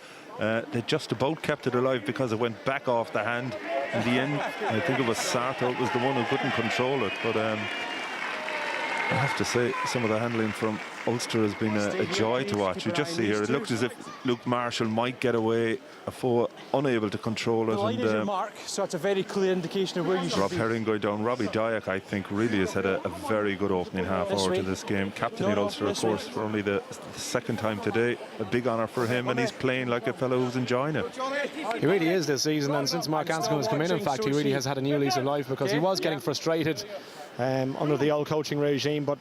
They just about kept it alive because it went back off the hand. In the end, I think it was Sarto was the one who couldn't control it. But I have to say, some of the handling from Ulster has been a joy to watch. You just see here, it looked as if Luke Marshall might get away, unable to control it. The line is your mark, so it's a very clear indication of where you should Rob be. Herring going down. Robbie Dyack, I think, really has had a very good opening half hour to this game. Captaining Ulster, of course, for only the second time today. A big honour for him, and he's playing like a fellow who's enjoying it. He really is this season, and since Mark Anscombe has come in fact, he really has had a new lease of life, because he was getting frustrated under the old coaching regime, but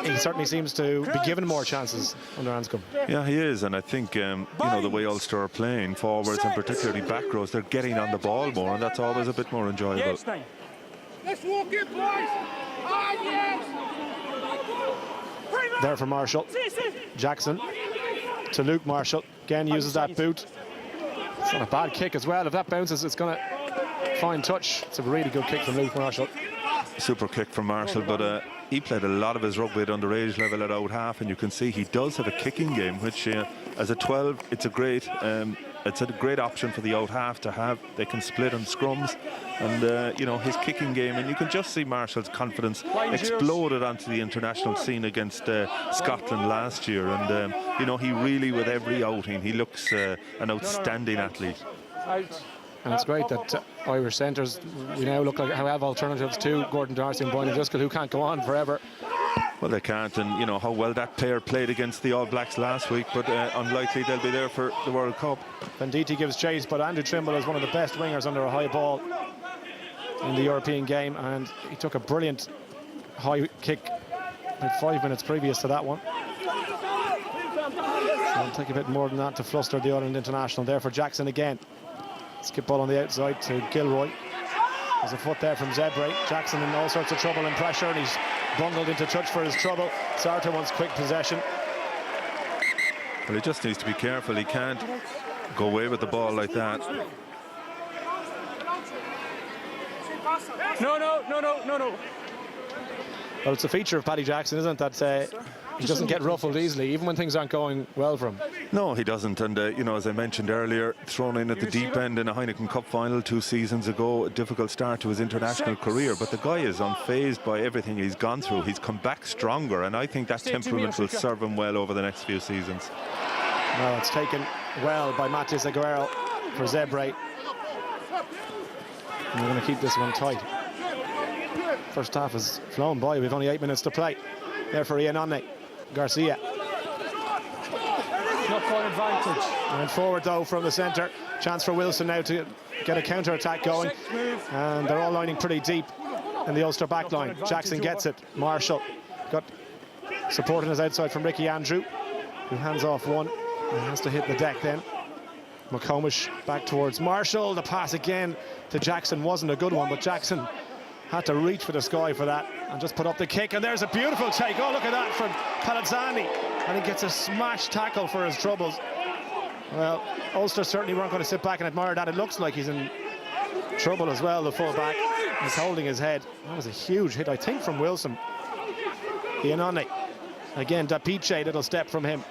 he certainly seems to be given more chances under Anscombe. Yeah, he is, and I think you know, the way Ulster are playing forwards and particularly back rows, they're getting on the ball more, and that's always a bit more enjoyable. Let's walk it, boys. There for Marshall. Jackson to Luke Marshall. Again uses that boot. It's not a bad kick as well. If that bounces, it's going to find touch. It's a really good kick from Luke Marshall. Super kick from Marshall, but he played a lot of his rugby at underage level at out half, and you can see he does have a kicking game, which as a 12, it's a great option for the out half to have. They can split on scrums, and you know, his kicking game, and you can just see Marshall's confidence exploded onto the international scene against Scotland last year, and you know, he really, with every outing, he looks an outstanding athlete. And it's great that Irish centres, we now look like have alternatives to Gordon Darcy and Brian Driscoll, who can't go on forever. Well, they can't, and you know how well that pair played against the All Blacks last week, but unlikely they'll be there for the World Cup. Venditti gives chase, but Andrew Trimble is one of the best wingers under a high ball in the European game, and he took a brilliant high kick about 5 minutes previous to that one. So it'll take a bit more than that to fluster the Ireland international. There for Jackson again. Skip ball on the outside to Gilroy. There's a foot there from Zebre. Jackson in all sorts of trouble and pressure, and he's bungled into touch for his trouble. Sartor wants quick possession. Well, he just needs to be careful. He can't go away with the ball like that. No. Well, it's a feature of Paddy Jackson, isn't it, that he doesn't get ruffled easily, even when things aren't going well for him. No, he doesn't. And, you know, as I mentioned earlier, thrown in at the deep end in a Heineken Cup final 2 seasons ago, a difficult start to his international career. But the guy is unfazed by everything he's gone through. He's come back stronger, and I think that temperament will serve him well over the next few seasons. Well, it's taken well by Matías Aguero for Zebre. And we're going to keep this one tight. First half has flown by. We've only 8 minutes to play. There for Ian Onne. Garcia. Knock-on advantage. And forward though from the centre. Chance for Wilson now to get a counter-attack going. And they're all lining pretty deep in the Ulster back line. Jackson gets it. Marshall got support on his outside from Ricky Andrew, who hands off one and has to hit the deck then. McComish back towards Marshall. The pass again to Jackson wasn't a good one, but Jackson had to reach for the sky for that and just put up the kick. And there's a beautiful take. Oh, look at that from Palazzani. And he gets a smash tackle for his troubles. Well, Ulster certainly weren't going to sit back and admire that. It looks like he's in trouble as well, the full-back. He's holding his head. That was a huge hit, I think, from Wilson. Ian Onne. Again, Dapice, little step from him.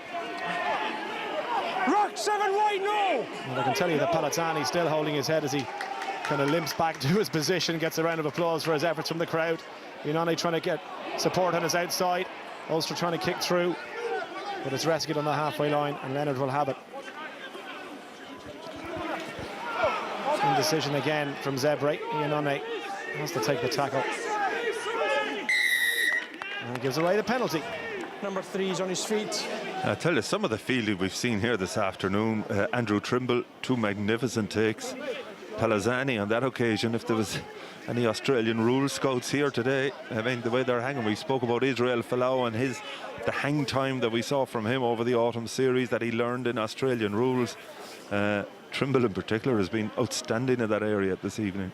Rock 7 wide, no! And I can tell you that Palazzani's still holding his head as he kind of limps back to his position, gets a round of applause for his efforts from the crowd. Ian Onne trying to get support on his outside. Ulster trying to kick through, but it's rescued on the halfway line, and Leonard will have it. Indecision again from Zebre. Ian Onne has to take the tackle. And he gives away the penalty. Number 3's on his feet. I tell you, some of the fielding we've seen here this afternoon. Andrew Trimble, 2 magnificent takes. Palazzani on that occasion, if there was any Australian rule scouts here today, I mean, the way they're hanging, we spoke about Israel Folau and the hang time that we saw from him over the autumn series that he learned in Australian rules. Trimble in particular has been outstanding in that area this evening.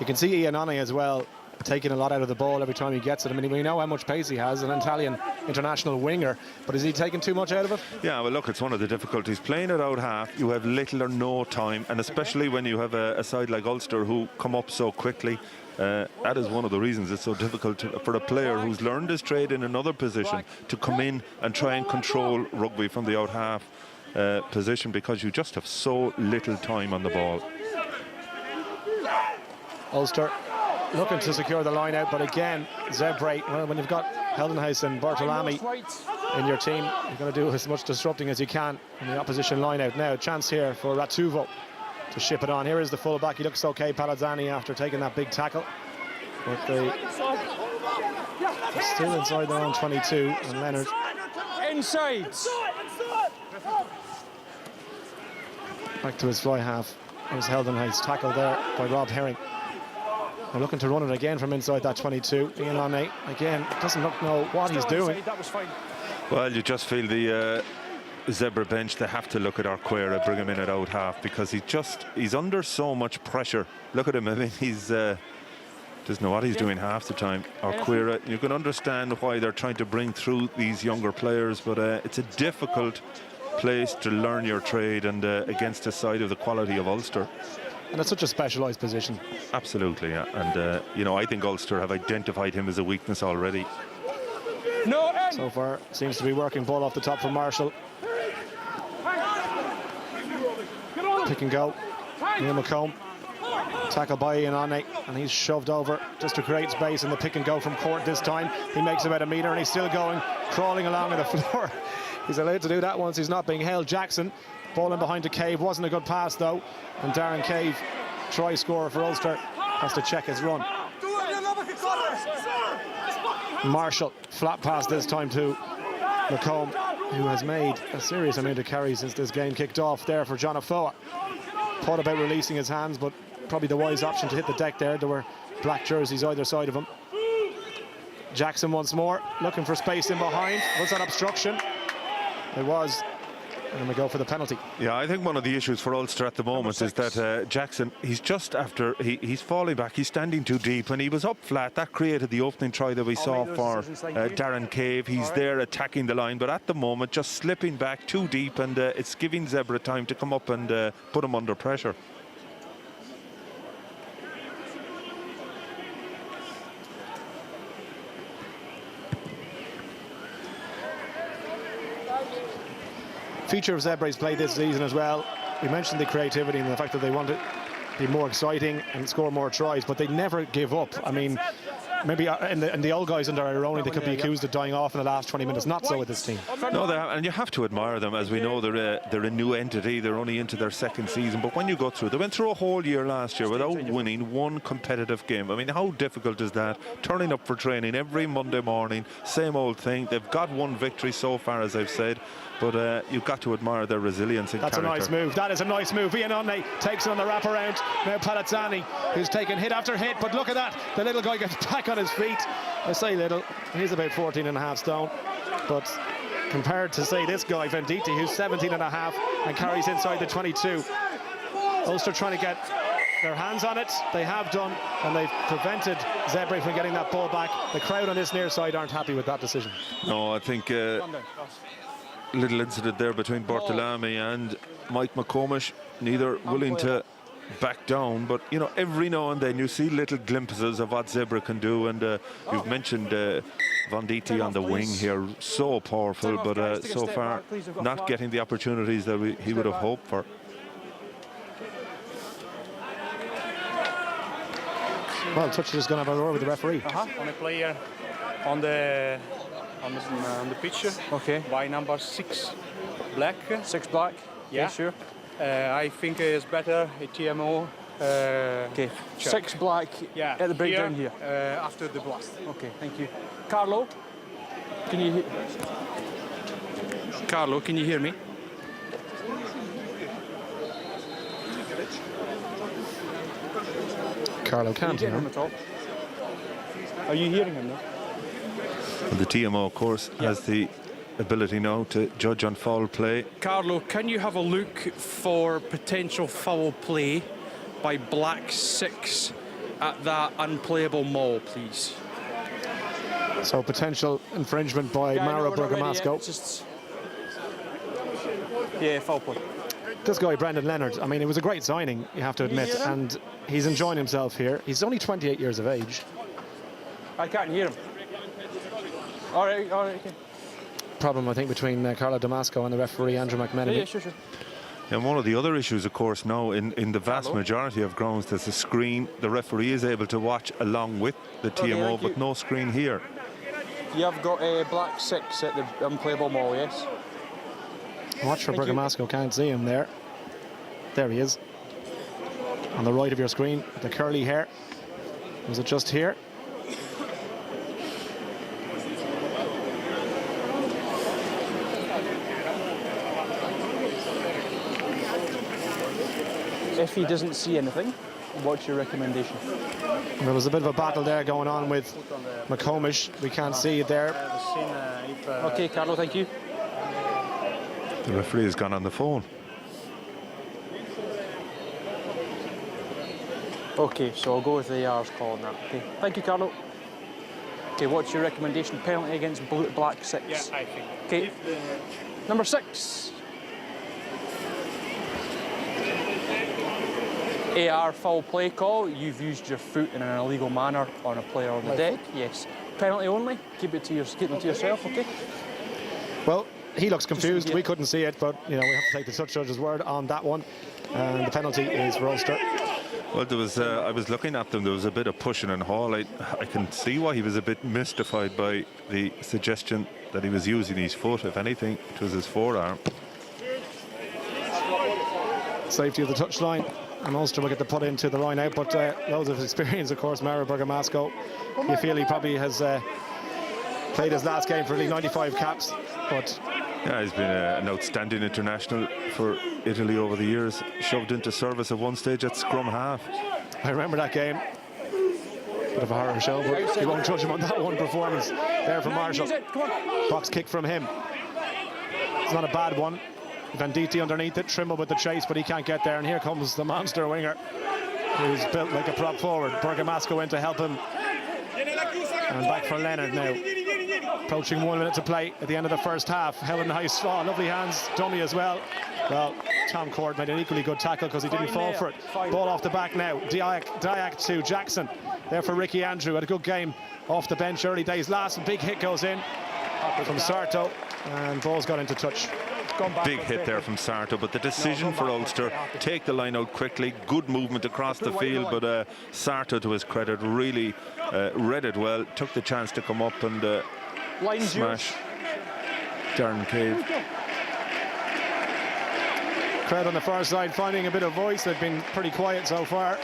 You can see Ian Onne as well, taking a lot out of the ball every time he gets it. I mean, we know how much pace he has, an Italian international winger, but is he taking too much out of it? Yeah, well, look, it's one of the difficulties. Playing it out half, you have little or no time, and especially when you have a side like Ulster who come up so quickly. That is one of the reasons it's so difficult for a player who's learned his trade in another position to come in and try and control rugby from the out half position, because you just have so little time on the ball. Ulster looking to secure the line out, but again, Zebre, well, when you've got Heldenhuis and Bartolami in your team, you're going to do as much disrupting as you can in the opposition line out. Now, a chance here for Ratuvo to ship it on. Here is the fullback. He looks okay, Palazzani, after taking that big tackle. But they're still inside their own 22, and Leonard Inside. back to his fly half. There's Heldenhuis, tackled there by Rob Herring. They're looking to run it again from inside that 22. Ian Onne, again, doesn't know what he's doing. That was fine. Well, you just feel the Zebre bench, they have to look at Arquera, bring him in at out half, because he's under so much pressure. Look at him, I mean, he's doesn't know what he's doing half the time. Arquera, you can understand why they're trying to bring through these younger players, but it's a difficult place to learn your trade, and against a side of the quality of Ulster. And it's such a specialised position. Absolutely, yeah. And, you know, I think Ulster have identified him as a weakness already. No, so far, seems to be working ball off the top for Marshall. Pick and go. Neil McComb. Tackle by Ian Onne, and he's shoved over just to create space in the pick and go from court this time. He makes about a metre, and he's still going, crawling along on the floor. He's allowed to do that once he's not being held. Jackson, ball in behind to Cave. Wasn't a good pass, though. And Darren Cave, try scorer for Ulster, has to check his run. Marshall, flat pass this time to McComb, who has made a serious amount of carries since this game kicked off there for John Afoa. Thought about releasing his hands, but probably the wise option to hit the deck there. There were black jerseys either side of him. Jackson once more, looking for space in behind. Was that obstruction? It was. And then we go for the penalty. Yeah, I think one of the issues for Ulster at the moment is that Jackson, he's just after, he's falling back, he's standing too deep, and he was up flat. That created the opening try that we saw for Darren Cave. He's there attacking the line, but at the moment just slipping back too deep, and it's giving Zebre time to come up and put him under pressure. Feature of Zebre's play this season as well. We mentioned the creativity and the fact that they want to be more exciting and score more tries, but they never give up. I mean, maybe in the old guys under Ironi, they could be accused of dying off in the last 20 minutes. Not so with this team. No, they have, and you have to admire them. As we know, they're a new entity. They're only into their second season. But when you go through, they went through a whole year last year without winning one competitive game. I mean, how difficult is that? Turning up for training every Monday morning, same old thing. They've got one victory so far, as I've said. But you've got to admire their resilience and character. That's a nice move. That is a nice move. Vianone takes it on the wraparound. Now Palazzani, who's taken hit after hit. But look at that. The little guy gets back on his feet. I say little. He's about 14.5 stone. But compared to, say, this guy, Venditti, who's 17.5 and carries inside the 22. Ulster trying to get their hands on it. They have done, and they've prevented Zebre from getting that ball back. The crowd on this near side aren't happy with that decision. No, I think... little incident there between Bartolami and Mike McComish, neither willing to back down, but you know, every now and then you see little glimpses of what Zebre can do, and you've mentioned Venditti on the wing here, so powerful, but so far not getting the opportunities that he would have hoped for. Well, Touch is going to have a word with the referee. On a player on the picture. Okay. By number 6 black. 6 black. Yeah, sure. I think it's better a TMO. Okay. Check. 6 black. Yeah. At the breakdown here. After the blast. Okay. Thank you. Carlo, can you? Carlo, can you hear me? Carlo can't hear him at all. Are you hearing him now? The TMO, of course, has the ability now to judge on foul play. Carlo, can you have a look for potential foul play by black 6 at that unplayable mall, please? So potential infringement by Mauro Bergamasco. Yeah, foul play. This guy, Brendan Leonard, I mean, it was a great signing, you have to admit, and he's enjoying himself here. He's only 28 years of age. I can't hear him. All right, okay. Problem, I think, between Carlo Damasco and the referee, Andrew McMenemy. Yeah, sure. And one of the other issues, of course, now in the vast majority of grounds, there's a screen. The referee is able to watch along with the TMO, but no screen here. You have got a black 6 at the unplayable mall, yes? Watch for Bergamasco, can't see him there. There he is. On the right of your screen, the curly hair. Was it just here? If he doesn't see anything, what's your recommendation? There was a bit of a battle there going on with McComish. We can't see it there. Okay, Carlo, thank you. The referee has gone on the phone. Okay, so I'll go with the R's call on that. Okay, thank you, Carlo. Okay, what's your recommendation? Penalty against black 6. Yeah, I think. Okay, number 6. AR foul play call. You've used your foot in an illegal manner on a player on the deck. Yes. Penalty only. Keep them to yourself. Okay. Well, he looks confused. We couldn't see it, but you know, we have to take the touch judge's word on that one. And the penalty is for Ulster. Well, there was. I was looking at them. There was a bit of pushing and haul. I can see why he was a bit mystified by the suggestion that he was using his foot. If anything, it was his forearm. Safety of the touchline. And Ulster will get the put into the line out, but loads of experience, of course. Mauro Bergamasco, you feel he probably has Played his last game for League 95 caps, but yeah, he's been an outstanding international for Italy over the years. Shoved into service at one stage at scrum half. I remember that game. Bit of a horror show, but you won't judge him on that one performance. There from Marshall. Box kick from him. It's not a bad one. Venditti underneath it, Trimble with the chase, but he can't get there. And here comes the monster winger, who's built like a prop forward. Bergamasco in to help him. And back for Leonard now. Approaching 1 minute to play at the end of the first half. Helen Heiss, oh, lovely hands, dummy as well. Well, Tom Cord made an equally good tackle because he didn't fall for it. Ball off the back now. Dyack to Jackson. There for Ricky Andrew. Had a good game off the bench early days. Last big hit goes in from Sarto, and ball's got into touch. Big hit there from Sarto, but the decision for Ulster, take the line out quickly, good movement across the field, but Sarto, to his credit, really read it well, took the chance to come up and smash Darren Cave. Crowd on the far side finding a bit of voice. They've been pretty quiet so far.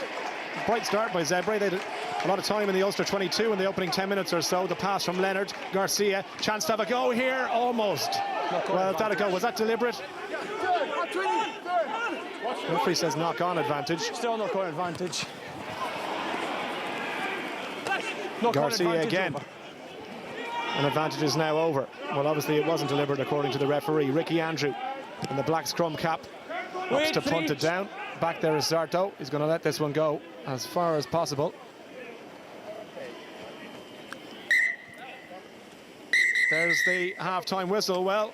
Bright start by Zebre. They had a lot of time in the Ulster 22 in the opening 10 minutes or so. The pass from Leonard Garcia. Chance to have a go here, almost. Well, that a go. Was that deliberate? Referee says knock-on advantage. Still knock-on advantage. Garcia again. An advantage is now over. Well, obviously it wasn't deliberate according to the referee. Ricky Andrew in the black scrum cap. Ups to punt it down. Back there is Sarto. He's going to let this one go as far as possible. There's the half-time whistle. Well,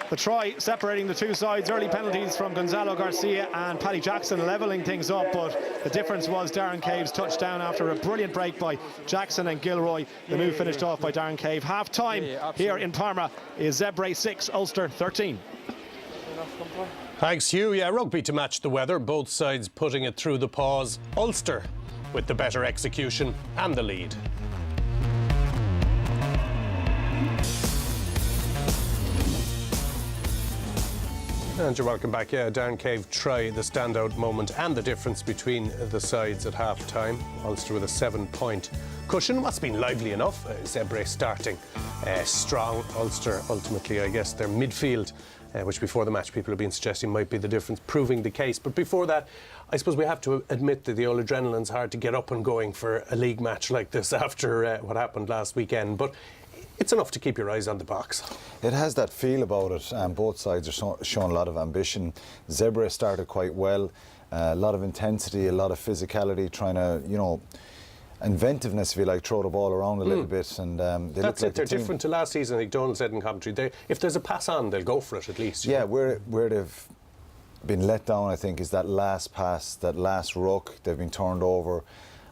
the try separating the two sides. Early penalties from Gonzalo Garcia and Paddy Jackson levelling things up, but the difference was Darren Cave's touchdown after a brilliant break by Jackson and Gilroy. The move finished off by Darren Cave. Half-time here in Parma is Zebre 6, Ulster 13. Thanks, Hugh. Yeah, rugby to match the weather. Both sides putting it through the paws. Ulster with the better execution and the lead. And you're welcome back. Yeah, Darren Cave try the standout moment and the difference between the sides at half-time. Ulster with a 7-point cushion. What's been lively enough. Zebre starting strong. Ulster ultimately, I guess, their midfield, which before the match people have been suggesting might be the difference, proving the case. But before that, I suppose we have to admit that the old adrenaline's hard to get up and going for a league match like this after what happened last weekend. But it's enough to keep your eyes on the box. It has that feel about it, and both sides are showing a lot of ambition. Zebre started quite well, a lot of intensity, a lot of physicality, trying to, you know, inventiveness, if you like, throw the ball around a little bit. And they that's look it. They're different to last season. I think Donald said in commentary, if there's a pass on, they'll go for it at least. Yeah, where they've been let down, I think, is that last pass, that last ruck. They've been turned over.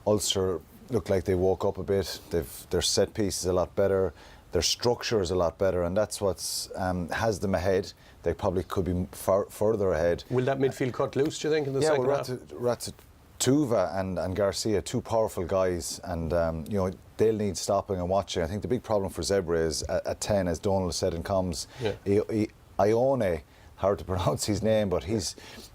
Ulster look like they woke up a bit. Their set piece is a lot better. Their structure is a lot better, and that's what's has them ahead. They probably could be further ahead. Will that midfield cut loose, do you think, in the second half? Tuva and Garcia, two powerful guys, and you know, they'll need stopping and watching. I think the big problem for Zebre is at 10, as Donald said in comms, Ione, hard to pronounce his name, but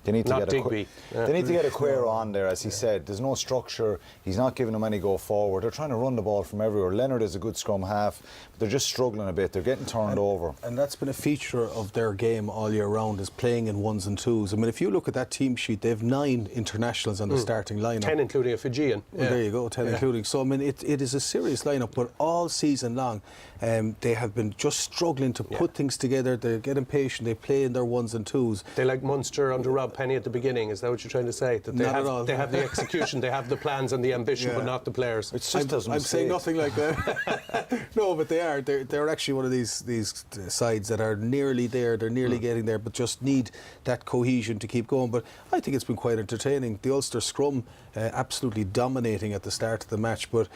they need to get a Queer on there, as he said. There's no structure. He's not giving them any go forward. They're trying to run the ball from everywhere. Leonard is a good scrum half, but they're just struggling a bit. They're getting turned over. And that's been a feature of their game all year round, is playing in ones and twos. I mean, if you look at that team sheet, they have 9 internationals on the starting lineup. 10 including a Fijian. Well, there you go, 10 including. So, I mean, it is a serious lineup, but all season long, they have been just struggling to put things together. They get impatient. They play in their ones and twos. They like Munster under Rob Penny at the beginning. Is that what you're trying to say? That Not at all. They have the execution, they have the plans and the ambition, but not the players. It just doesn't. I'm saying nothing like that. No, but they are. They're actually one of these sides that are nearly there. They're nearly getting there, but just need that cohesion to keep going. But I think it's been quite entertaining. The Ulster scrum absolutely dominating at the start of the match, but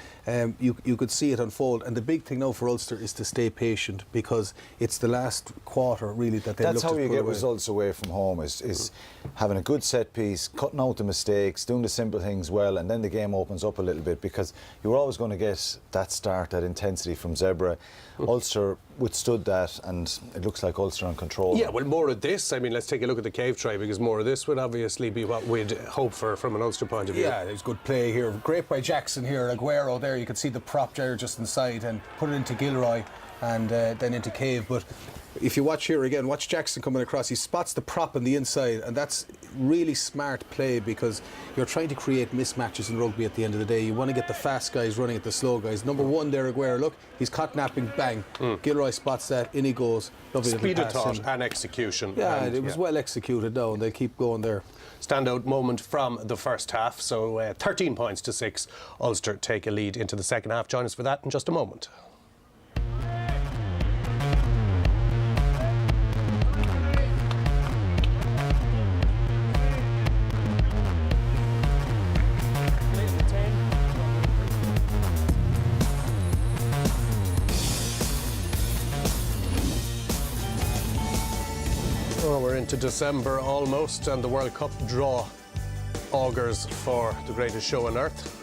you could see it unfold. And the big thing now for Ulster is to stay patient, because it's the last quarter really that they look to put away. That's how you get results away from home, is having a good set piece, cutting out the mistakes, doing the simple things well, and then the game opens up a little bit, because you were always going to get that start, that intensity from Zebre. Ulster withstood that, and it looks like Ulster on control. Yeah, well, more of this. I mean, let's take a look at the Cave try, because more of this would obviously be what we'd hope for from an Ulster point of view. Yeah, there's good play here. Great by Jackson here. Aguero there, you could see the prop there just inside, and put it into Gilroy. and then into Cave. But if you watch here again, watch Jackson coming across. He spots the prop on the inside, and that's really smart play because you're trying to create mismatches in rugby at the end of the day. You want to get the fast guys running at the slow guys. Number one there, Aguero, look, he's caught napping, bang. Gilroy spots that, in he goes. Lovely Speed of pass thought and execution. Yeah, and, it was well executed now, and they keep going there. Standout moment from the first half. So 13 points to 6. Ulster take a lead into the second half. Join us for that in just a moment. Well, we're into December almost, and the World Cup draw augurs for the greatest show on earth.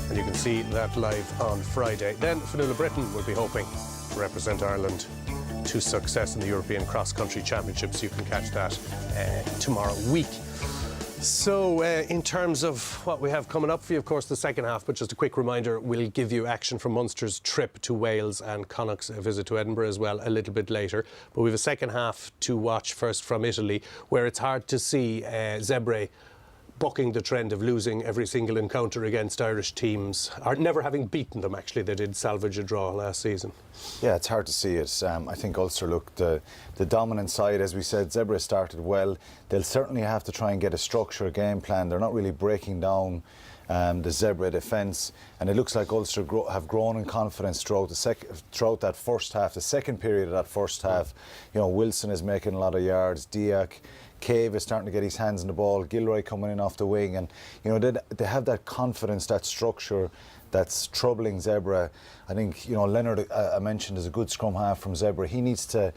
And you can see that live on Friday. Then Fionnuala Britain will be hoping to represent Ireland to success in the European Cross Country Championships. You can catch that tomorrow week. So in terms of what we have coming up for you, of course, the second half, but just a quick reminder, we'll give you action from Munster's trip to Wales and Connacht's visit to Edinburgh as well a little bit later. But we have a second half to watch first from Italy, where it's hard to see Zebre bucking the trend of losing every single encounter against Irish teams, or never having beaten them. Actually, they did salvage a draw last season. Yeah, it's hard to see it. I think Ulster looked the dominant side. As we said, Zebre started well. They'll certainly have to try and get a structured game plan. They're not really breaking down the Zebre defence, and it looks like Ulster have grown in confidence throughout that first half, the second period of that first half. You know, Wilson is making a lot of yards, Diak, Cave is starting to get his hands on the ball, Gilroy coming in off the wing, and you know they have that confidence, that structure that's troubling Zebre. I think, you know, Leonard, I mentioned, is a good scrum half from Zebre. He needs to,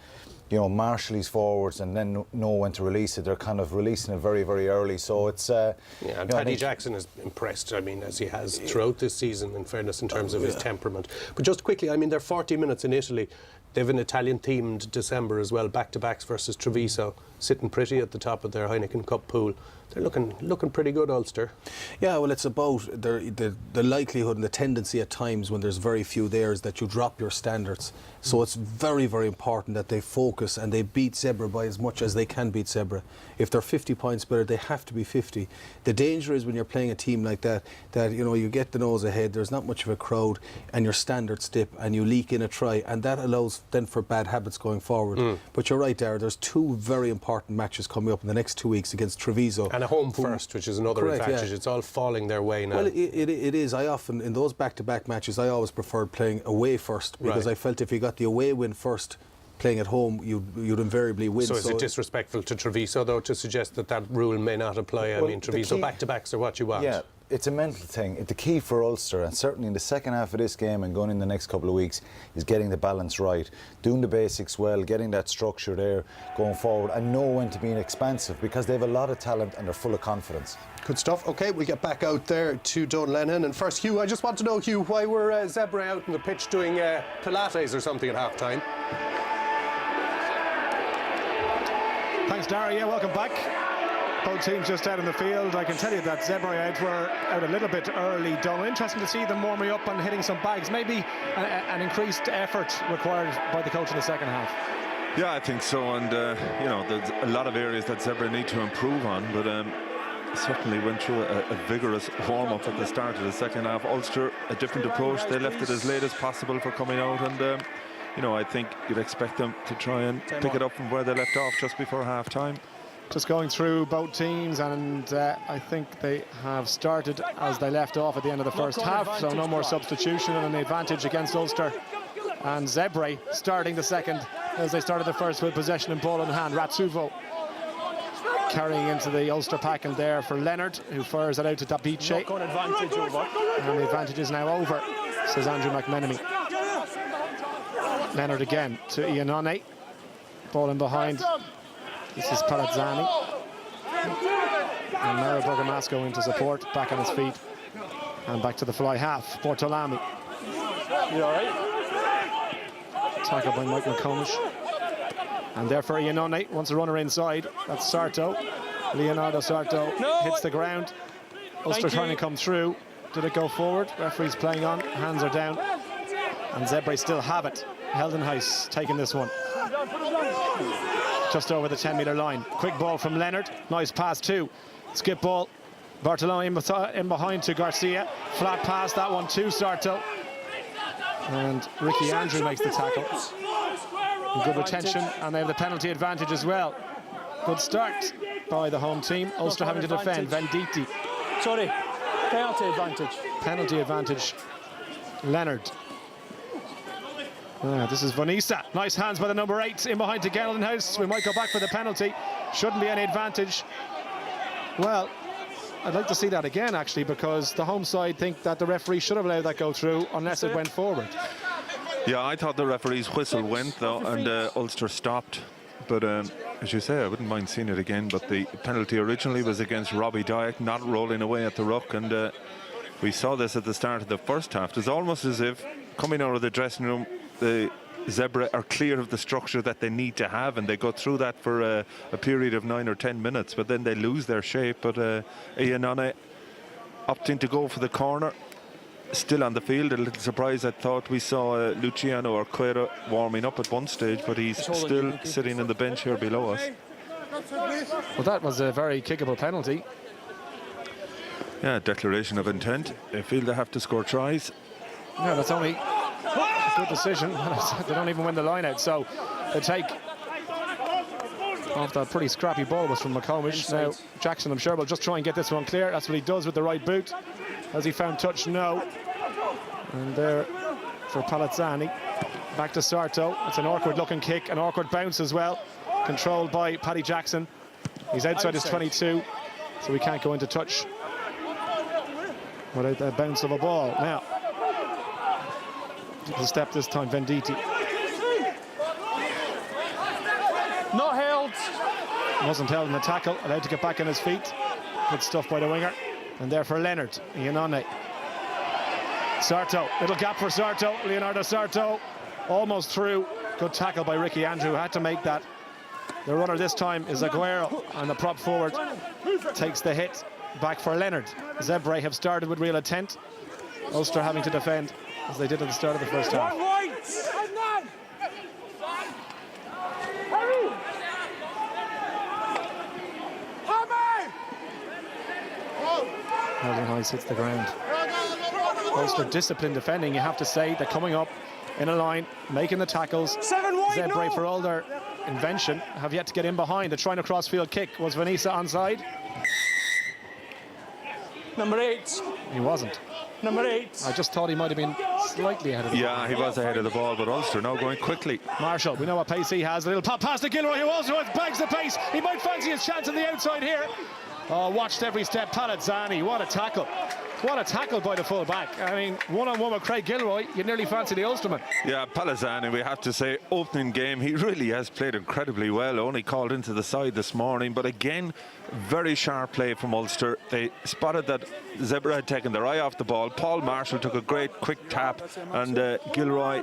you know, marshal his forwards and then know when to release it. They're kind of releasing it very, very early. So it's yeah, and Paddy Jackson has impressed, I mean, as he has throughout this season, in fairness, in terms of his temperament. But just quickly, I mean, they're 40 minutes in Italy. They've an Italian-themed December as well, back-to-backs versus Treviso, sitting pretty at the top of their Heineken Cup pool. They're looking pretty good, Ulster. Yeah, well, it's about the likelihood and the tendency at times when there's very few there is that you drop your standards. So it's very, very important that they focus and they beat Zebre by as much as they can beat Zebre. If they're 50 points better, they have to be 50. The danger is when you're playing a team like that, you know, you get the nose ahead, there's not much of a crowd, and your standards dip and you leak in a try, and that allows then for bad habits going forward. But you're right, Dara, there's two very important matches coming up in the next 2 weeks against Treviso. And a home first, which is another advantage. Yeah. It's all falling their way now. Well, it is. I often, in those back-to-back matches, I always preferred playing away first, because I felt if you got the away win first, playing at home, you'd invariably win. So is it disrespectful to Treviso, though, to suggest that rule may not apply? I mean, Treviso back-to-backs are what you want. Yeah, it's a mental thing. The key for Ulster, and certainly in the second half of this game and going in the next couple of weeks, is getting the balance right, doing the basics well, getting that structure there going forward, and know when to be expansive, because they have a lot of talent and they're full of confidence. Good stuff. OK, we'll get back out there to Don Lennon. And first, Hugh, I just want to know, Hugh, why were Zebre out on the pitch doing Pilates or something at half-time? Thanks, Dara. Yeah, welcome back. Both teams just out in the field. I can tell you that Zebre were out a little bit early, Donal. Interesting to see them warming up and hitting some bags. Maybe an increased effort required by the coach in the second half. Yeah, I think so. And, you know, there's a lot of areas that Zebre need to improve on. But certainly went through a vigorous warm-up at the start of the second half. Ulster, a different approach. They left it as late as possible for coming out. And, you know, I think you'd expect them to try and pick it up from where they left off just before half-time. Just going through both teams, and I think they have started as they left off at the end of the first half, so no more substitution, and an advantage against Ulster. And Zebre starting the second as they started the first with possession and ball in hand. Ratsuvo carrying into the Ulster pack, and there for Leonard, who fires it out to Dabiche. And the advantage is now over, says Andrew McMenemy. Leonard again to Iannone. Ball in behind. This is Palazzani. And Mara Bergamasco into support, back on his feet. And back to the fly half, Bortolami. You all right? Tackled by Mike McComish. And there for Iannone, wants a runner inside. That's Sarto. Leonardo Sarto hits the ground. Ulster trying to come through. Did it go forward? Referee's playing on, hands are down. And Zebre still have it. Heldenhuis taking this one. Just over the 10-metre line. Quick ball from Leonard. Nice pass too. Skip ball. Bartolome in behind to Garcia. Flat pass, that one to Sarto. And Ricky Andrew makes the tackle. Good retention, and they have the penalty advantage as well. Good start by the home team. Ulster having to defend. Venditti. Sorry, penalty advantage. Penalty advantage. Leonard. This is Vanessa. Nice hands by the number 8 in behind to Geldenhuis. We might go back for the penalty. Shouldn't be any advantage. Well, I'd like to see that again, actually, because the home side think that the referee should have allowed that go through unless it went forward. Yeah, I thought the referee's whistle went, though, and Ulster stopped. But as you say, I wouldn't mind seeing it again. But the penalty originally was against Robbie Dyack, not rolling away at the ruck. And we saw this at the start of the first half. It's almost as if coming out of the dressing room, the Zebre are clear of the structure that they need to have, and they go through that for a period of 9 or 10 minutes, but then they lose their shape. But Ianone opting to go for the corner, still on the field. A little surprised. I thought we saw Luciano Arquero warming up at one stage, but he's still sitting on the bench here below us. Well, that was a very kickable penalty. Yeah, declaration of intent. They feel they have to score tries. Yeah, that's only a good decision. They don't even win the line out, so they take off that pretty scrappy ball was from McComish. Now Jackson, I'm sure, will just try and get this one clear. That's what he does with the right boot. Has he found touch? No. And there for Palazzani. Back to Sarto. It's an awkward looking kick, an awkward bounce as well. Controlled by Paddy Jackson. He's outside his 22, so we can't go into touch without that bounce of a ball. Now, the step this time, Venditti. Not held. Wasn't held in the tackle, allowed to get back on his feet. Good stuff by the winger. And there for Leonard, Ianone. Sarto, little gap for Sarto, Leonardo Sarto. Almost through, good tackle by Ricky Andrew, had to make that. The runner this time is Aguero, and the prop forward takes the hit. Back for Leonard. Zebre have started with real intent. Ulster having to defend, as they did at the start of the first half. Heldenhuis hits the ground. Ulster disciplined defending, you have to say. They're coming up in a line, making the tackles. Zebre, for all their invention, have yet to get in behind. The trying a cross-field kick. Was Vanessa onside? Number 8. He wasn't. Number 8. I just thought he might have been slightly ahead of the ball. Yeah, he was ahead of the ball, but Ulster now going quickly. Marshall, we know what pace he has. A little pop pass to Gilroy, who also bags the pace. He might fancy his chance on the outside here. Oh, watched every step. Palazzani, what a tackle. What a tackle by the full-back. I mean, one-on-one with Craig Gilroy, you nearly fancy the Ulsterman. Yeah, Palazzani, we have to say, opening game, he really has played incredibly well. Only called into the side this morning, but again, very sharp play from Ulster. They spotted that Zebre had taken their eye off the ball. Paul Marshall took a great quick tap, and Gilroy...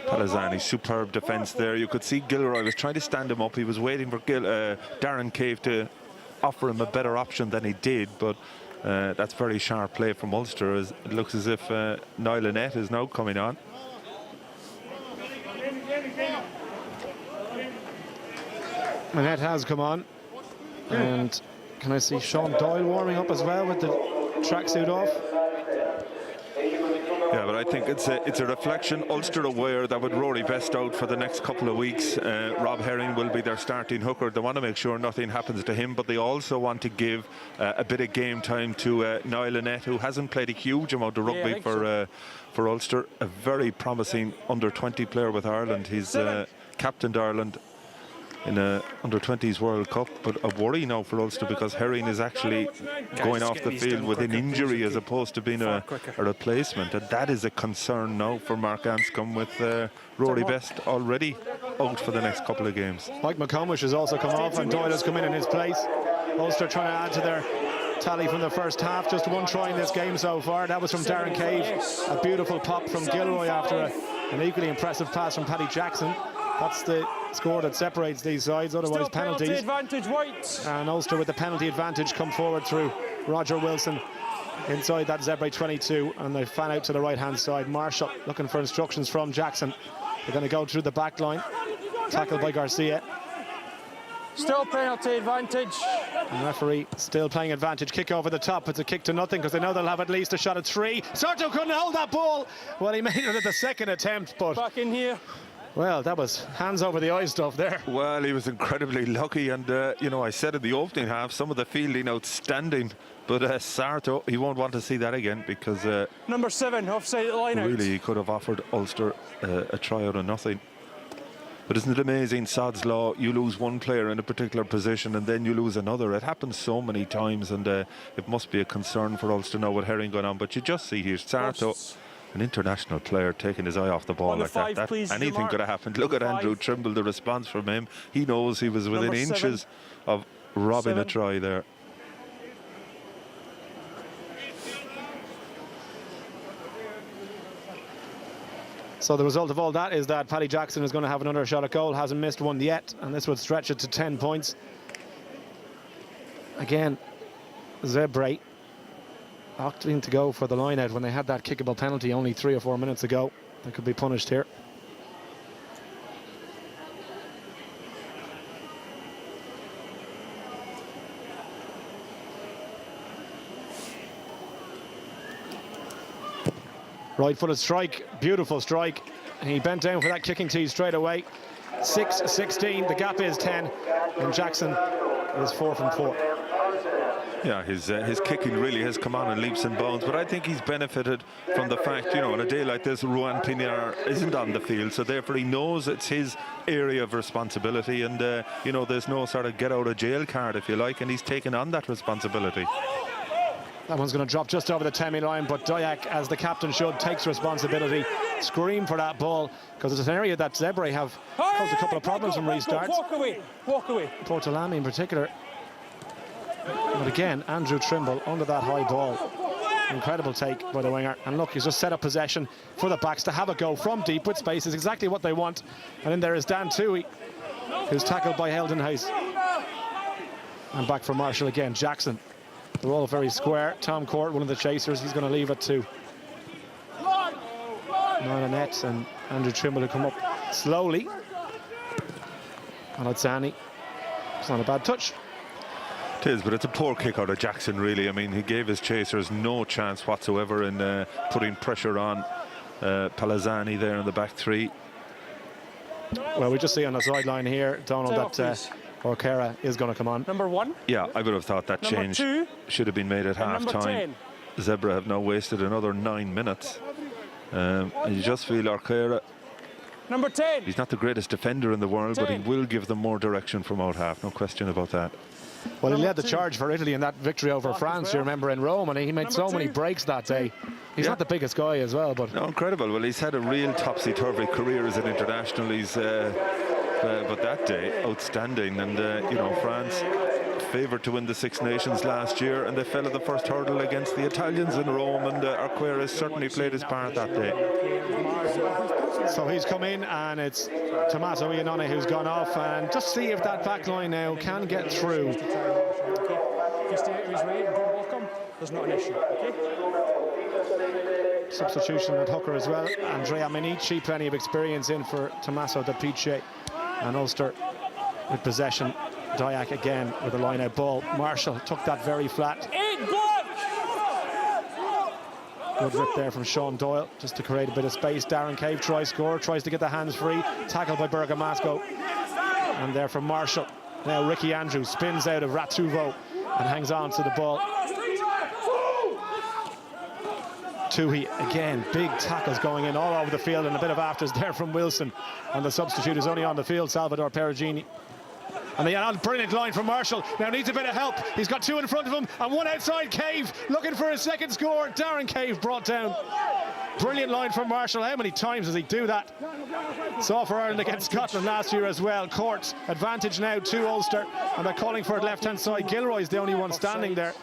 Palazzani, superb defence there. You could see Gilroy was trying to stand him up. He was waiting for Darren Cave to offer him a better option than he did, but that's very sharp play from Ulster. As it looks as if Niall Annette is now coming on. Annette has come on, and can I see Sean Doyle warming up as well with the tracksuit off? Yeah, but I think it's a reflection. Ulster aware that with Rory Best out for the next couple of weeks, Rob Herring will be their starting hooker. They want to make sure nothing happens to him, but they also want to give a bit of game time to Niall Annette, who hasn't played a huge amount of rugby for Ulster. A very promising under-20 player with Ireland. He's captained Ireland in a under-20s World Cup, but a worry now for Ulster because Herring is actually going off the field with an injury as opposed to being a replacement, and that is a concern now for Mark Anscombe with Rory Best already out for the next couple of games. Mike McComish has also come off and Doyle has come in his place. Ulster trying to add to their tally from the first half. Just one try in this game so far. That was from Darren Cave. A beautiful pop from Gilroy after an equally impressive pass from Paddy Jackson. That's the score that separates these sides, otherwise Still penalties. Advantage White. And Ulster with the penalty advantage come forward through Roger Wilson inside that Zebre 22, and they fan out to the right-hand side. Marshall looking for instructions from Jackson. They're going to go through the back line. Tackled by Garcia. Still penalty advantage. And referee still playing advantage. Kick over the top. It's a kick to nothing because they know they'll have at least a shot at 3. Sarto couldn't hold that ball. Well, he made it at the second attempt, but Back in here. well, that was hands over the eyes stuff there. Well, he was incredibly lucky, and you know, I said in the opening half, some of the fielding outstanding, but Sarto, he won't want to see that again because Number 7, offside at the line out. really he could have offered Ulster a try out of nothing. But isn't it amazing, Sod's Law, you lose one player in a particular position and then you lose another. It happens so many times, and it must be a concern for Ulster now with Herring going on. But you just see here, Sarto, an international player, taking his eye off the ball like that. Anything could have happened. Look at Andrew Trimble, the response from him. He knows he was within inches of robbing a try there. So the result of all that is that Paddy Jackson is going to have another shot at goal. Hasn't missed one yet, and this would stretch it to 10 points. Again, Zebre opting to go for the line out when they had that kickable penalty only 3 or 4 minutes ago. They could be punished here. Right-footed strike, beautiful strike. He bent down for that kicking tee straight away. 6-16, the gap is 10, and Jackson is 4 from 4. Yeah, his kicking really has come on in leaps and bounds, but I think he's benefited from the fact, you know, on a day like this, Ruan Pinar isn't on the field, so therefore he knows it's his area of responsibility, and you know, there's no sort of get out of jail card, if you like, and he's taken on that responsibility. That one's going to drop just over the 10-metre line, but Dyack, as the captain should, takes responsibility. Scream for that ball, because it's an area that Zebre have caused a couple of problems from restarts. Walk away, walk away. Portalami in particular. But again, Andrew Trimble under that high ball. Incredible take by the winger. And look, he's just set up possession for the backs to have a go from deep with space. Is exactly what they want. And then there is Dan Toohey, who's tackled by Heldenhuis. And back for Marshall again. Jackson. They're all very square. Tom Court, one of the chasers, he's going to leave it to Niall Nets and Andrew Trimble to come up slowly. Alazzani. It's not a bad touch. It is, but it's a poor kick out of Jackson, really. I mean, he gave his chasers no chance whatsoever in putting pressure on Palazzani there in the back 3. Well, we just see on the sideline here, Donald, that O'Cara is going to come on. Number 1. Yeah, I would have thought that change should have been made at half-time. Zebre have now wasted another 9 minutes. And you just feel O'Cara, Number 10. he's not the greatest defender in the world, but he will give them more direction from out half, no question about that. Well, he led the charge for Italy in that victory over France, you remember, in Rome, and he made so many breaks that day. He's not the biggest guy as well, but... No, incredible. Well, he's had a real topsy-turvy career as an international. He's... but that day, outstanding. And, you know, France favoured to win the Six Nations last year, and they fell at the first hurdle against the Italians in Rome, and O'Cara certainly played his part that day. So he's come in, and it's Tommaso Iannone who's gone off, and just see if that back line now can get through. If you stay out of his way and don't block him, there's not an issue, okay? Substitution at hooker as well. Andrea Minici, plenty of experience in for Tommaso De Pice. And Ulster with possession. Dyack again with a line-out ball. Marshall took that very flat. 8 block! Good rip there from Sean Doyle just to create a bit of space. Darren Cave tries to get the hands free. Tackled by Bergamasco. And there from Marshall. Now Ricky Andrews spins out of Ratuvo and hangs on to the ball. Toohey again, big tackles going in all over the field, and a bit of afters there from Wilson. And the substitute is only on the field, Salvador Perugini. And the brilliant line from Marshall. Now needs a bit of help. He's got 2 in front of him and 1 outside. Cave looking for a second score. Darren Cave brought down. Brilliant line from Marshall. How many times does he do that? Saw for Ireland against Scotland last year as well. Court advantage now to Ulster, and they're calling for it left-hand side. Gilroy's the only one standing there.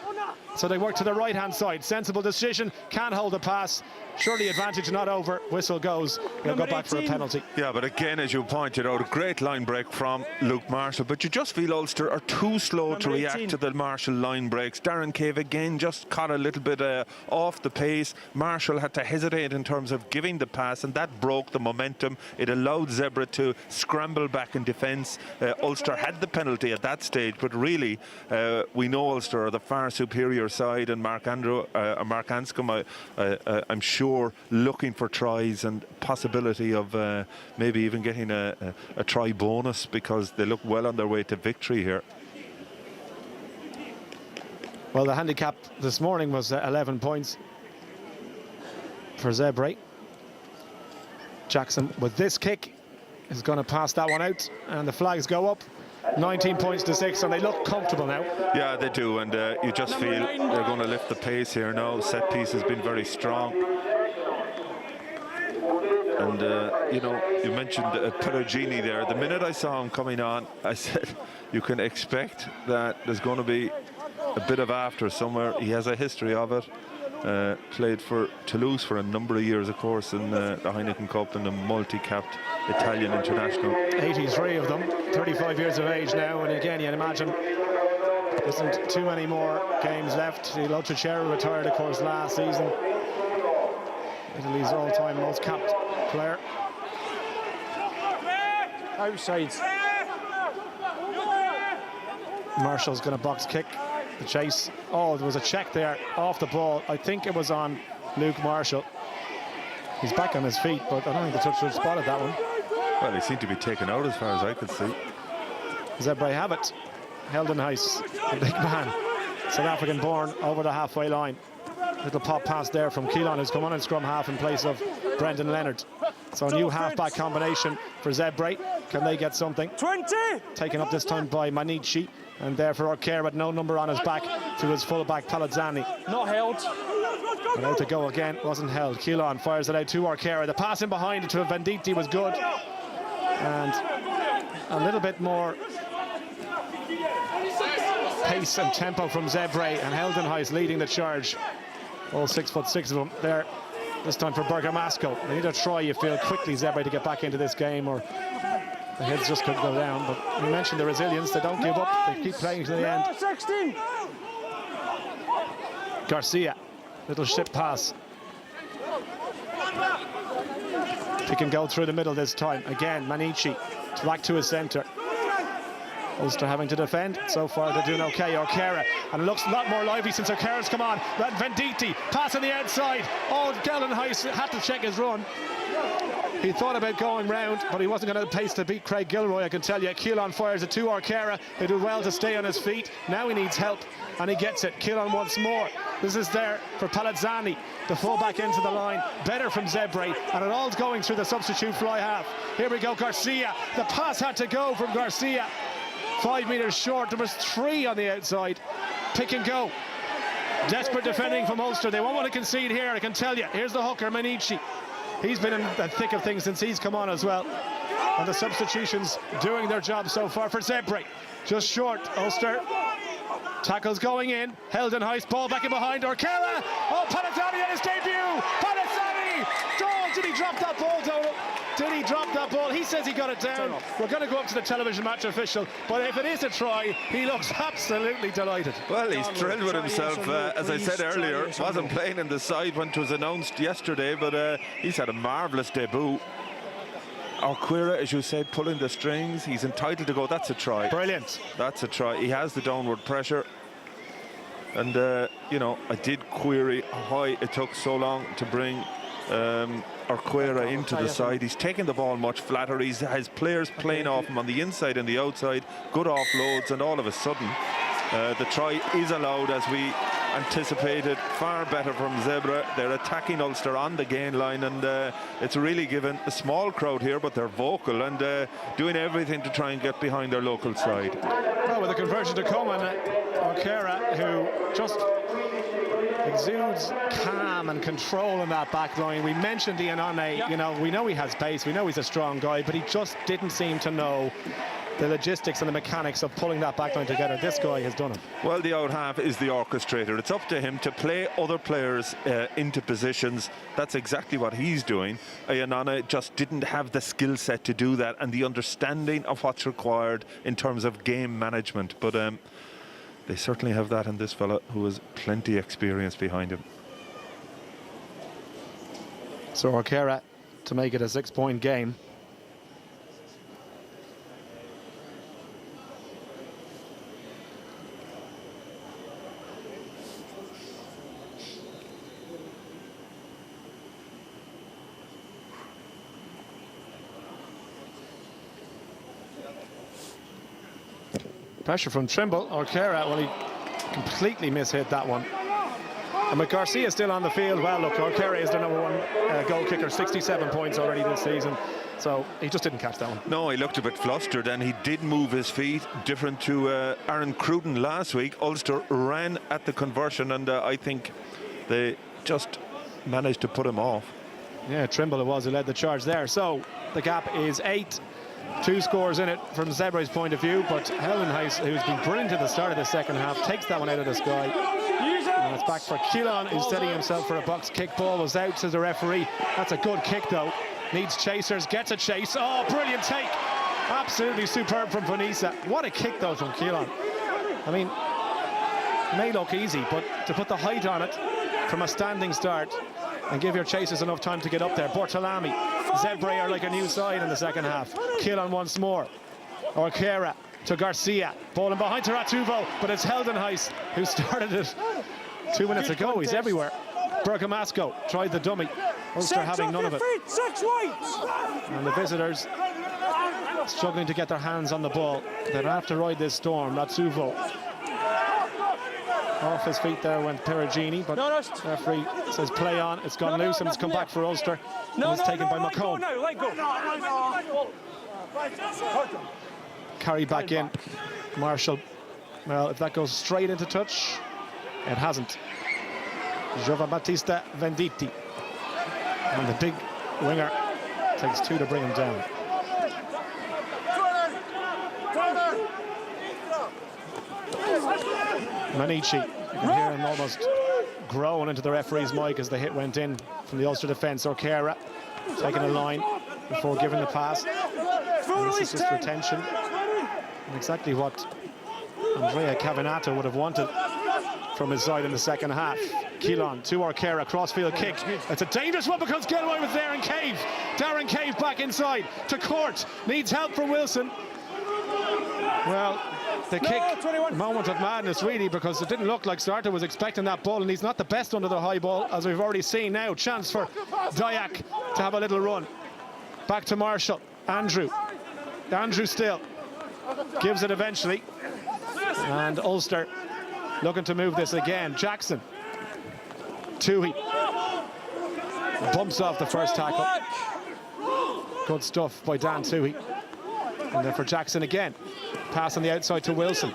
So they work to the right-hand side. Sensible decision, can hold the pass, Surely advantage not over. Whistle goes. He'll go back for a penalty. Yeah, but again, as you pointed out, a great line break from Luke Marshall. But you just feel Ulster are too slow to react to the Marshall line breaks. Darren Cave again just caught a little bit off the pace. Marshall had to hesitate in terms of giving the pass, and that broke the momentum. It allowed Zebre to scramble back in defence. Ulster had the penalty at that stage, but really, we know Ulster are the far superior side, and Mark Anscombe, I'm sure, looking for tries and possibility of maybe even getting a try bonus, because they look well on their way to victory here. Well, the handicap this morning was 11 points for Zebre. Jackson with this kick is going to pass that one out, and the flags go up. 19 points to 6, and they look comfortable now. Yeah, they do, and you just feel they're going to lift the pace here now. Set piece has been very strong. And, you know, you mentioned Perugini there. The minute I saw him coming on, I said, you can expect that there's going to be a bit of after somewhere. He has a history of it. Played for Toulouse for a number of years, of course, in the Heineken Cup, and a multi-capped Italian international. 83 of them, 35 years of age now, and again, you can imagine there isn't too many more games left. Lo Trichero retired, of course, last season. Italy's all-time most capped player. Outside. Marshall's going to box kick. The chase. Oh, there was a check there off the ball. I think it was on Luke Marshall. He's back on his feet, but I don't think the touchman spotted that one. Well, he seemed to be taken out as far as I could see. Zebre have it. Heldenhuis, a big man, South African born, over the halfway line. Little pop pass there from Keelan, who's come on in scrum half in place of Brendan Leonard. So a new half-back combination for Zebre. Can they get something? 20! Taken up this time by Manici, and there for O'Carroll with no number on his back to his full-back Palazzani. Not held. And out to go again, wasn't held. Keelan fires it out to O'Carroll. The pass in behind it to Venditti was good. And a little bit more pace and tempo from Zebre, and Heldenhuis leading the charge. All 6'6" of them there. This time for Bergamasco. They need a try, you feel, quickly, Zebre, to get back into this game, or the heads just couldn't go down. But you mentioned the resilience. They don't give up. They keep playing to the end. 16. Garcia, little ship pass. Pick and go through the middle this time. Again, Manici back to his centre. Ulster having to defend. So far they're doing okay. O'Carroll, and it looks a lot more lively since O'Carroll's come on. Venditti, pass on the outside. Oh, Heldenhuis had to check his run. He thought about going round, but he wasn't going to have pace to beat Craig Gilroy, I can tell you. Keelan fires it to O'Carroll. He did well to stay on his feet. Now he needs help, and he gets it. Keelan once more. This is there for Palazzani, the full-back into the line. Better from Zebre, and it all's going through the substitute fly half. Here we go, Garcia. The pass had to go from Garcia. 5 metres short. There was 3 on the outside. Pick and go. Desperate defending from Ulster. They won't want to concede here, I can tell you. Here's the hooker, Manici. He's been in the thick of things since he's come on as well. And the substitutions doing their job so far for Zebre. Just short, Ulster. Tackles going in. Heldenhuis, ball back in behind. O'Carroll. Oh, Palazzani at his debut. Palazzani. Oh, did he drop that ball, Donald? Did he drop that ball? He says he got it down. We're going to go up to the television match official, but if it is a try, he looks absolutely delighted. Well, he's thrilled with himself. As I said earlier, wasn't playing in the side when it was announced yesterday, but he's had a marvellous debut. Alquira, as you said, pulling the strings. He's entitled to go. That's a try. Brilliant. That's a try. He has the downward pressure. And, you know, I did query why it took so long to bring Alquira into the side. He's taking the ball much flatter. He has players playing off him on the inside and the outside. Good offloads, and all of a sudden, the try is allowed, as we anticipated. Far better from Zebre. They're attacking Ulster on the gain line, and it's really given a small crowd here, but they're vocal and doing everything to try and get behind their local side. Well, with a conversion to come, and O'Carroll, who just exudes calm and control in that back line. We mentioned Ian Ane, you know, we know he has pace, we know he's a strong guy, but he just didn't seem to know the logistics and the mechanics of pulling that backline together. This guy has done it. Well, the out half is the orchestrator. It's up to him to play other players into positions. That's exactly what he's doing. Ayanana just didn't have the skill set to do that and the understanding of what's required in terms of game management. But they certainly have that in this fella, who has plenty of experience behind him. So O'Cara to make it a 6-point game. Pressure from Trimble. O'Cara, well, he completely mishit that one. And with Garcia still on the field, well, look, O'Cara is the #1 goal kicker, 67 points already this season. So he just didn't catch that one. No, he looked a bit flustered, and he did move his feet, different to Aaron Cruden last week. Ulster ran at the conversion, and I think they just managed to put him off. Yeah, Trimble it was who led the charge there. So the gap is 8. 2 scores in it from Zebre's point of view, but Heldenhuis, who's been brilliant at the start of the second half, takes that one out of the sky. And it's back for Keelan, who's setting himself for a box kick. Ball was out, says the referee. That's a good kick, though. Needs chasers, gets a chase. Oh, brilliant take. Absolutely superb from Vanessa. What a kick, though, from Keelan. I mean, it may look easy, but to put the height on it from a standing start and give your chasers enough time to get up there. Bortolami, Zebre are like a new side in the second half. Keelan once more. O'Cara to Garcia. Ball in behind to Ratuvo, but it's Heldenhuis who started it 2 minutes ago. He's everywhere. Bergamasco tried the dummy. Ulster having none of it. And the visitors struggling to get their hands on the ball. They don't have to ride this storm. Ratuvo. Off his feet there went Perugini, but the referee says play on. It's gone loose and it's come back for Ulster. And it's taken by McComb. Carried back in. Marshall. Well, if that goes straight into touch, it hasn't. Giova Battista Venditti. And the big winger takes 2 to bring him down. Manici, you can hear him almost groan into the referee's mic as the hit went in from the Ulster defence. O'Cara taking a line before giving the pass. And this is just retention. And exactly what Andrea Cavinato would have wanted from his side in the second half. Keelan to O'Cara, crossfield kick. It's a dangerous one because Gilroy was there in Cave. Darren Cave back inside to Court. Needs help from Wilson. Well, the kick, moment of madness really, because it didn't look like Sartor was expecting that ball, and he's not the best under the high ball, as we've already seen now. Chance for Dyack to have a little run. Back to Marshall. Andrew still gives it eventually. And Ulster looking to move this again. Jackson. Toohey. Bumps off the first tackle. Good stuff by Dan Toohey. And then for Jackson again. Pass on the outside to Wilson.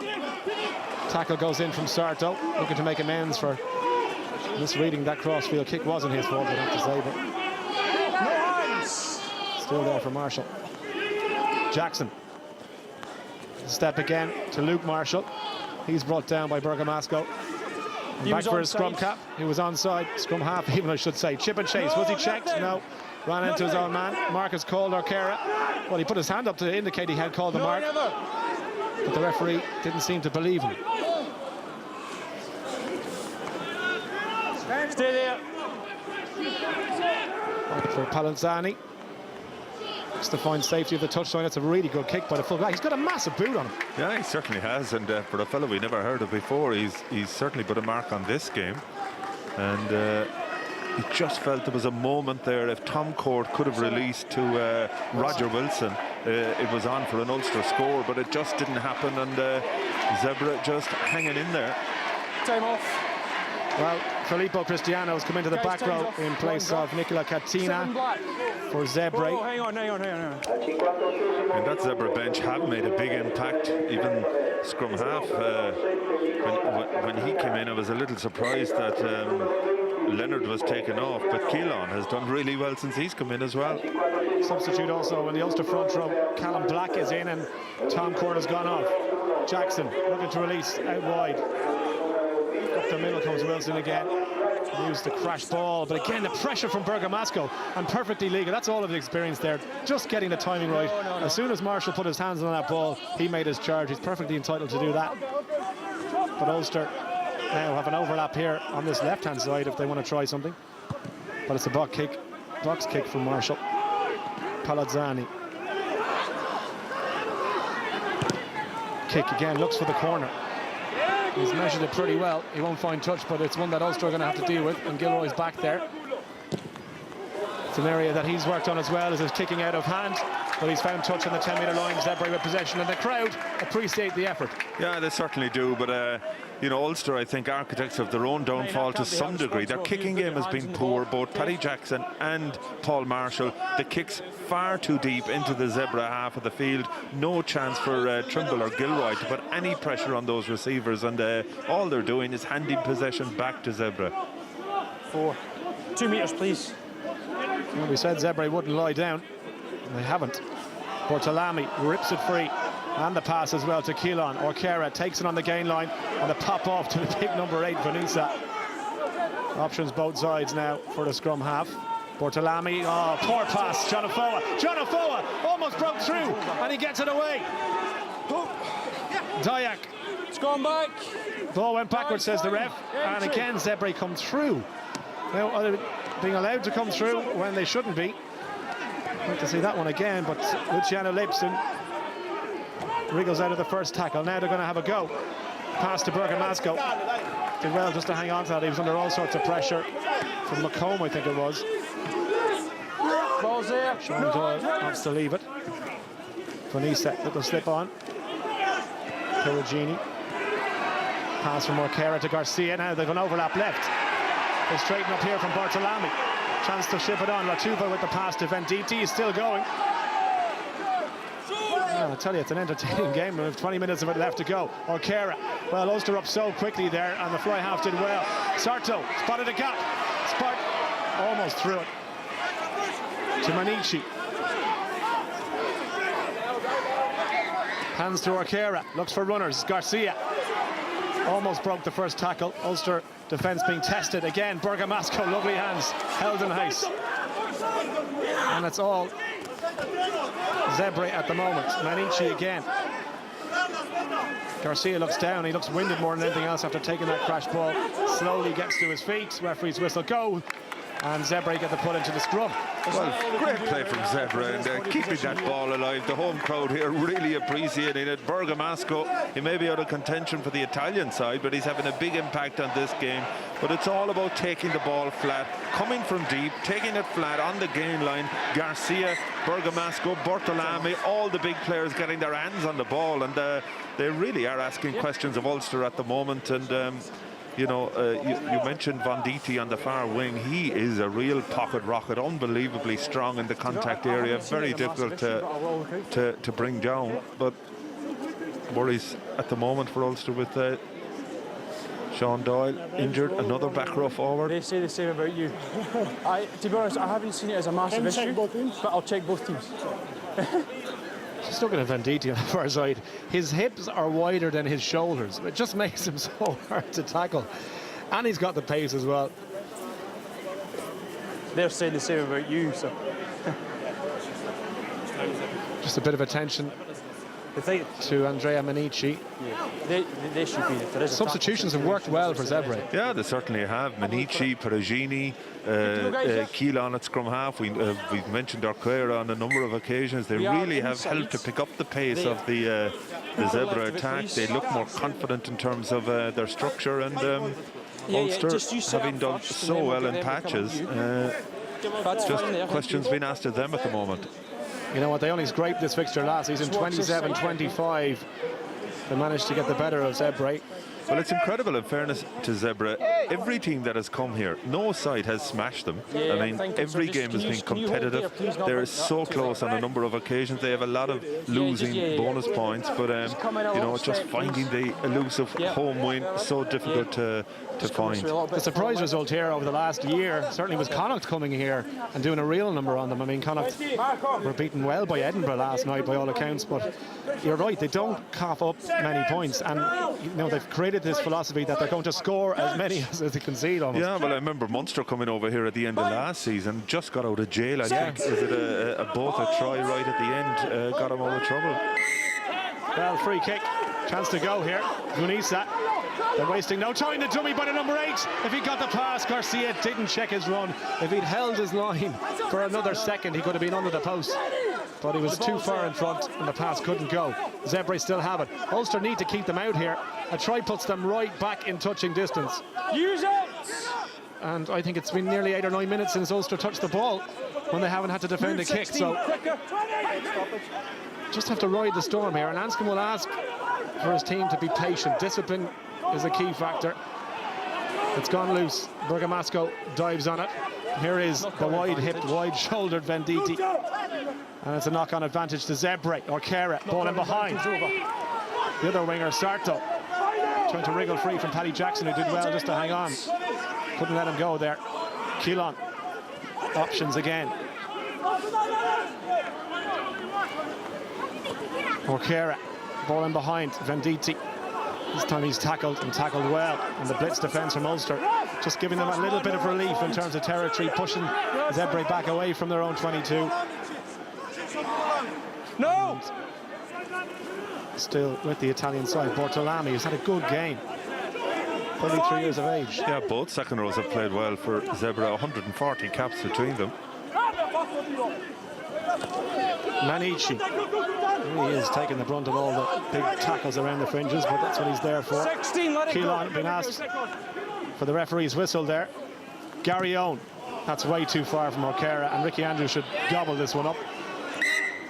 Tackle goes in from Sarto, looking to make amends for misreading that crossfield kick. Wasn't his fault, I'd have to say, but still there for Marshall. Jackson. Step again to Luke Marshall. He's brought down by Bergamasco. Back for his scrum cap. He was onside. Scrum half, even I should say. Chip and chase. Was he checked? No. Ran into his own man. Marcus called O'Cara. Well, he put his hand up to indicate he had called the mark. But the referee didn't seem to believe him. Stay there. Back for Palanzani. Just to find safety of the touchline. It's a really good kick by the fullback. He's got a massive boot on him. Yeah, he certainly has, and for a fellow we never heard of before, he's certainly put a mark on this game. And he just felt there was a moment there. If Tom Court could have released to Roger Wilson, it was on for an Ulster score, but it just didn't happen, and Zebre just hanging in there. Time off. Well, Filippo Cristiano has come into the back row in place of Nicola Cattina for Zebre. Oh, hang on. And that Zebre bench have made a big impact. Even scrum half, when he came in, I was a little surprised that Leonard was taken off, but Keelan has done really well since he's come in as well. Substitute also in the Ulster front row. Callum Black is in and Tom Court has gone off. Jackson looking to release out wide. Up the middle comes Wilson again. Used the crash ball, but again the pressure from Bergamasco and perfectly legal. That's all of the experience there, just getting the timing right. As soon as Marshall put his hands on that ball, he made his charge. He's perfectly entitled to do that. But Ulster now have an overlap here on this left-hand side if they want to try something. But it's a box kick from Marshall. Palazzani. Kick again, looks for the corner. He's measured it pretty well. He won't find touch, but it's one that Ulster are going to have to deal with, and Gilroy's back there. It's an area that he's worked on as well, as his kicking out of hand, but he's found touch on the 10-metre line. Zebre with possession, and the crowd appreciate the effort. Yeah, they certainly do, but you know, Ulster, I think, architects of their own downfall to some degree. Their kicking game has been poor, both Paddy Jackson and Paul Marshall. The kicks far too deep into the Zebre half of the field. No chance for Trimble or Gilroy to put any pressure on those receivers, and all they're doing is handing possession back to Zebre. 4. 2 metres, please. Well, we said Zebre wouldn't lie down, and they haven't. Bortolami rips it free, and the pass as well to Keelan. Orkera takes it on the gain line, and the pop off to the big number 8, Vanessa. Options both sides now for the scrum half. Bortolami, oh, poor pass, John Afoa almost broke through, and he gets it away. Dayak. It's gone back. Ball went backwards, says the ref, and again Zebre come through. Now, are they being allowed to come through when they shouldn't be? I'd like to see that one again, but Luciano Lipson wriggles out of the first tackle. Now they're going to have a go. Pass to Bergamasco. Did well just to hang on to that. He was under all sorts of pressure from Macomb, I think it was. Ball's there. Sean Doyle wants to leave it. Vanessa, little slip on. Perugini. Pass from Orkera to Garcia. Now they've an overlap left. They straighten up here from Bartolami. Chance to ship it on. Latuva with the pass to Venditti. Is still going. I'll tell you, it's an entertaining game. We have 20 minutes of it left to go. Orkera. Well, Ulster up so quickly there, and the fly half did well. Sarto spotted a gap. Spark almost threw it to Manici. Hands to Orkera. Looks for runners. Garcia almost broke the first tackle. Ulster defence being tested again. Bergamasco, lovely hands, held in ice. And it's all Zebre at the moment. Manici again. Garcia looks down. He looks winded more than anything else after taking that crash ball. Slowly gets to his feet. Referee's whistle go. And Zebre get the pull into the scrum. Well, great play from Zebre, and keeping that ball alive. The home crowd here really appreciating it. Bergamasco, he may be out of contention for the Italian side, but he's having a big impact on this game. But it's all about taking the ball flat, coming from deep, taking it flat on the gain line. Garcia, Bergamasco, Bortolami, all the big players getting their hands on the ball, and they really are asking questions of Ulster at the moment. And you know, you mentioned Venditti on the far wing. He is a real pocket rocket, unbelievably strong in the contact area, very difficult to bring down. But worries at the moment for Ulster with Sean Doyle injured, another back row forward. They say the same about you. To be honest, I haven't seen it as a massive issue, but I'll check both teams. Just looking at Venditti on the far side, his hips are wider than his shoulders. It just makes him so hard to tackle. And he's got the pace as well. They're saying the same about you, so. Just a bit of attention to Andrea Manici. Yeah. They should be. If there is substitutions have worked well for Zebre. Yeah, they certainly have. Manici, Perugini, Keelan at scrum half. We've mentioned Orkera on a number of occasions. They really have helped to pick up the pace of the Zebre attack. They look more confident in terms of their structure, and Ulster, having done so well in patches, just questions being asked of them at the moment. You know what, they only scraped this fixture last season, 27-25. They managed to get the better of Zebre. Well, it's incredible, in fairness to Zebre. Every team that has come here, no side has smashed them. Yeah, I mean, every game has been competitive. They're so close on a number of occasions. They have a lot of losing bonus points, but you know, just finding the elusive home win so difficult to find. The surprise result here over the last year certainly was Connacht coming here and doing a real number on them. I mean, Connacht were beaten well by Edinburgh last night by all accounts, but you're right, they don't cough up many points, and you know, they've created this philosophy that they're going to score as many as they concede almost. Yeah, well, I remember Munster coming over here at the end of last season, just got out of jail, I think. Is it a try right at the end, got him out of trouble. Well, free kick, chance to go here. Gunisa, they're wasting no time. The dummy by the number 8. If he got the pass, Garcia didn't check his run. If he'd held his line for another second, he could have been under the post. But he was too far in front and the pass couldn't go. Zebre still have it. Ulster need to keep them out here. A try puts them right back in touching distance. Use it! And I think it's been nearly 8 or 9 minutes since Ulster touched the ball when they haven't had to defend a kick. So just have to ride the storm here. And Anscombe will ask for his team to be patient. Discipline is a key factor. It's gone loose. Bergamasco dives on it. Here is the wide-hipped, wide-shouldered Venditti. And it's a knock-on advantage to Zebre or Kera. Ball in behind. The other winger, Sarto, trying to wriggle free from Paddy Jackson, who did well just to hang on. Couldn't let him go there. Keelan. Options again. Orkera, ball in behind, Venditti. This time he's tackled and tackled well. And the blitz defence from Ulster, just giving them a little bit of relief in terms of territory, pushing Zebre back away from their own 22. No! Still with the Italian side, Bortolami, who's had a good game. 33 years of age. Yeah, both second rows have played well for Zebre, 140 caps between them. Manici, he is taking the brunt of all the big tackles around the fringes, but that's what he's there for. Keelan being asked for the referee's whistle there. Gary Owen, that's way too far from O'Cara, and Ricky Andrews should gobble this one up.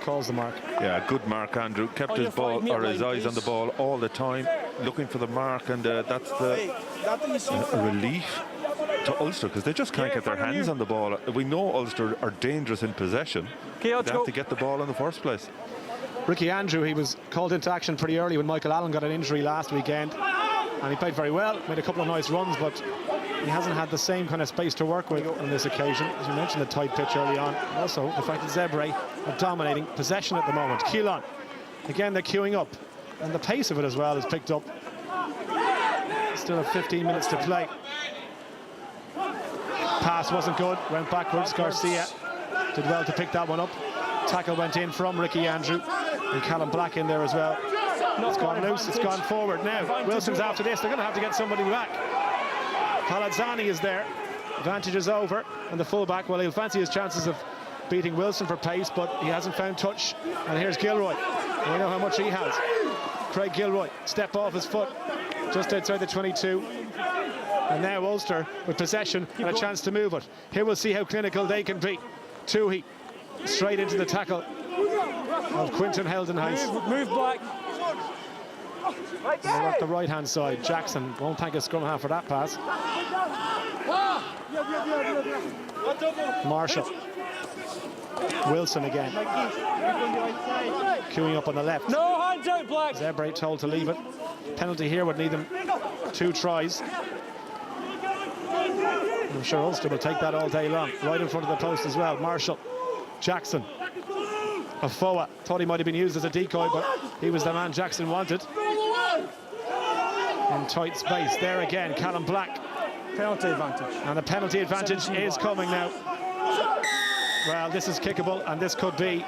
Calls the mark. Yeah, good mark, Andrew. Kept his ball or his eyes on the ball all the time, looking for the mark, and that's the relief to Ulster, because they just can't get their hands on the ball. We know Ulster are dangerous in possession. They have to get the ball in the first place. Ricky Andrew, he was called into action pretty early when Michael Allen got an injury last weekend, and he played very well, made a couple of nice runs, but he hasn't had the same kind of space to work with on this occasion. As you mentioned, the tight pitch early on. Also, the fact that Zebre are dominating possession at the moment. Keelan, again, they're queuing up, and the pace of it as well is picked up. Still have 15 minutes to play. Pass wasn't good, went backwards. Garcia did well to pick that one up. Tackle went in from Ricky Andrew, and Callum Black in there as well. It's gone loose, it's gone forward. Now, Wilson's after this, they're going to have to get somebody back. Palazzani is there, advantage is over, and the fullback, well, he'll fancy his chances of beating Wilson for pace, but he hasn't found touch. And here's Gilroy, we know how much he has. Craig Gilroy, step off his foot, just outside the 22. And now Ulster with possession and a chance to move it. Here we'll see how clinical they can be. Toohey, straight into the tackle of Quinton Heldenhuis. Move back. They're at the right-hand side. Jackson won't thank a scrum half for that pass. Marshall. Wilson again. Queuing up on the left. No hands out, Black. Zebre told to leave it. Penalty here would need them 2 tries. I'm sure Ulster will take that all day long. Right in front of the post as well. Marshall. Jackson. Afoa thought he might have been used as a decoy, but he was the man Jackson wanted. In tight space. There again, Callum Black. Penalty advantage. And the penalty advantage is coming now. Well, this is kickable, and this could be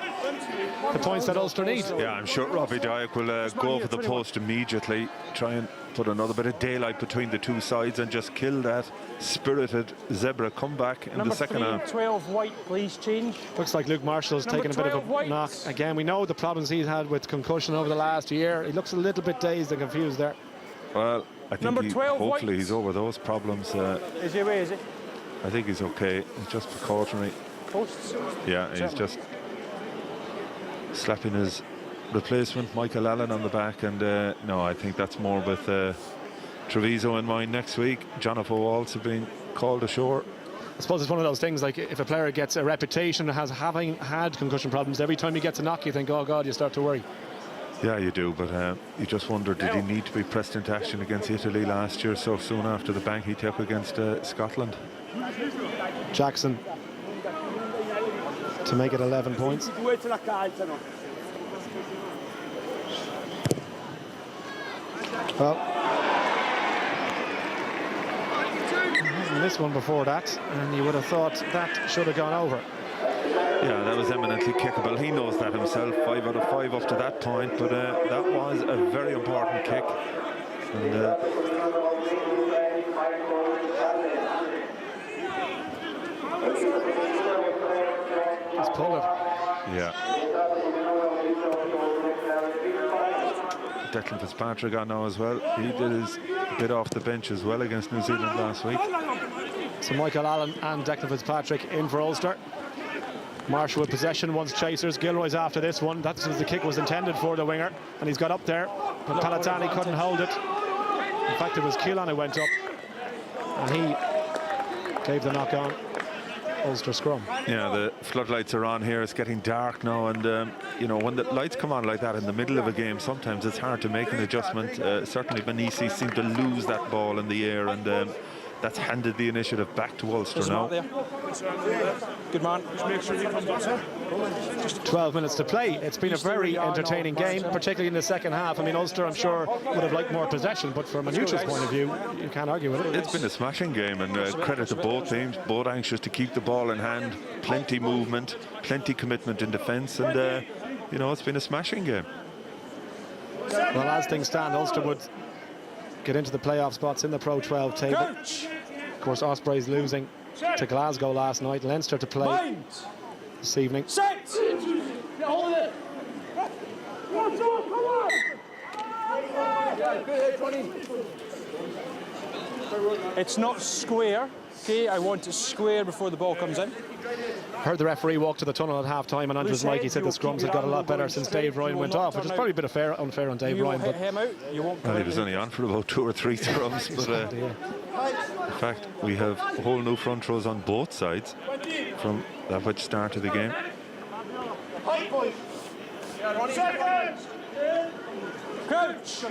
the points that Ulster need. Yeah, I'm sure Robbie Dyack will go for the post immediately, try and put another bit of daylight between the two sides and just kill that spirited Zebre comeback in the second half. 12 white, please change. Looks like Luke Marshall's taken a bit of a knock. Again, we know the problems he's had with concussion over the last year. He looks a little bit dazed and confused there. Well, I think hopefully he's over those problems. Is he away, is he? I think he's okay. It's just precautionary. Posts? Yeah, he's just slapping his replacement, Michael Allen, on the back. And no, I think that's more with Treviso in mind next week. Jonathan Waltz have been called ashore. I suppose it's one of those things, like if a player gets a reputation as having had concussion problems, every time he gets a knock you think, oh God, you start to worry. Yeah, you do, but you just wonder, did he need to be pressed into action against Italy last year so soon after the bang he took against Scotland? Jackson to make it 11 points. Well, hasn't missed one before that, and you would have thought that should have gone over. Yeah, that was eminently kickable. He knows that himself. 5 out of 5 up to that point, but that was a very important kick. And he's pulled it. yeah. Declan Fitzpatrick on now as well. He did his bit off the bench as well against New Zealand last week. So Michael Allen and Declan Fitzpatrick in for Ulster. Marshall with possession, wants chasers. Gilroy's after this one. That's what the kick was intended for, the winger. And he's got up there, but Palatani couldn't hold it. In fact, it was Keelan who went up, and he gave the knock on. Ulster scrum. Yeah, the floodlights are on here. It's getting dark now, and you know, when the lights come on like that in the middle of a game, sometimes it's hard to make an adjustment. Certainly Benisi seemed to lose that ball in the air, and that's handed the initiative back to Ulster now. Good man. Just make sure you come back, sir. 12 minutes to play. It's been a very entertaining game, particularly in the second half. I mean, Ulster, I'm sure, would have liked more possession, but from a neutral's point of view, you can't argue with it. It's been a smashing game, and credit to both teams, both anxious to keep the ball in hand, plenty movement, plenty commitment in defence, and you know, it's been a smashing game. Well, as things stand, Ulster would get into the playoff spots in the Pro 12 table. Of course, Ospreys losing to Glasgow last night. Leinster to play this evening. It's not square, okay? I want it square before the ball comes in. Heard the referee walk to the tunnel at half-time, and Andrews Mikey said the scrums had got a lot better since Dave Ryan went off, which is probably a bit unfair on Dave Ryan. But well, he was only on for about 2 or 3 scrums, but in fact, we have whole new front rows on both sides from that which started the game. Crouch!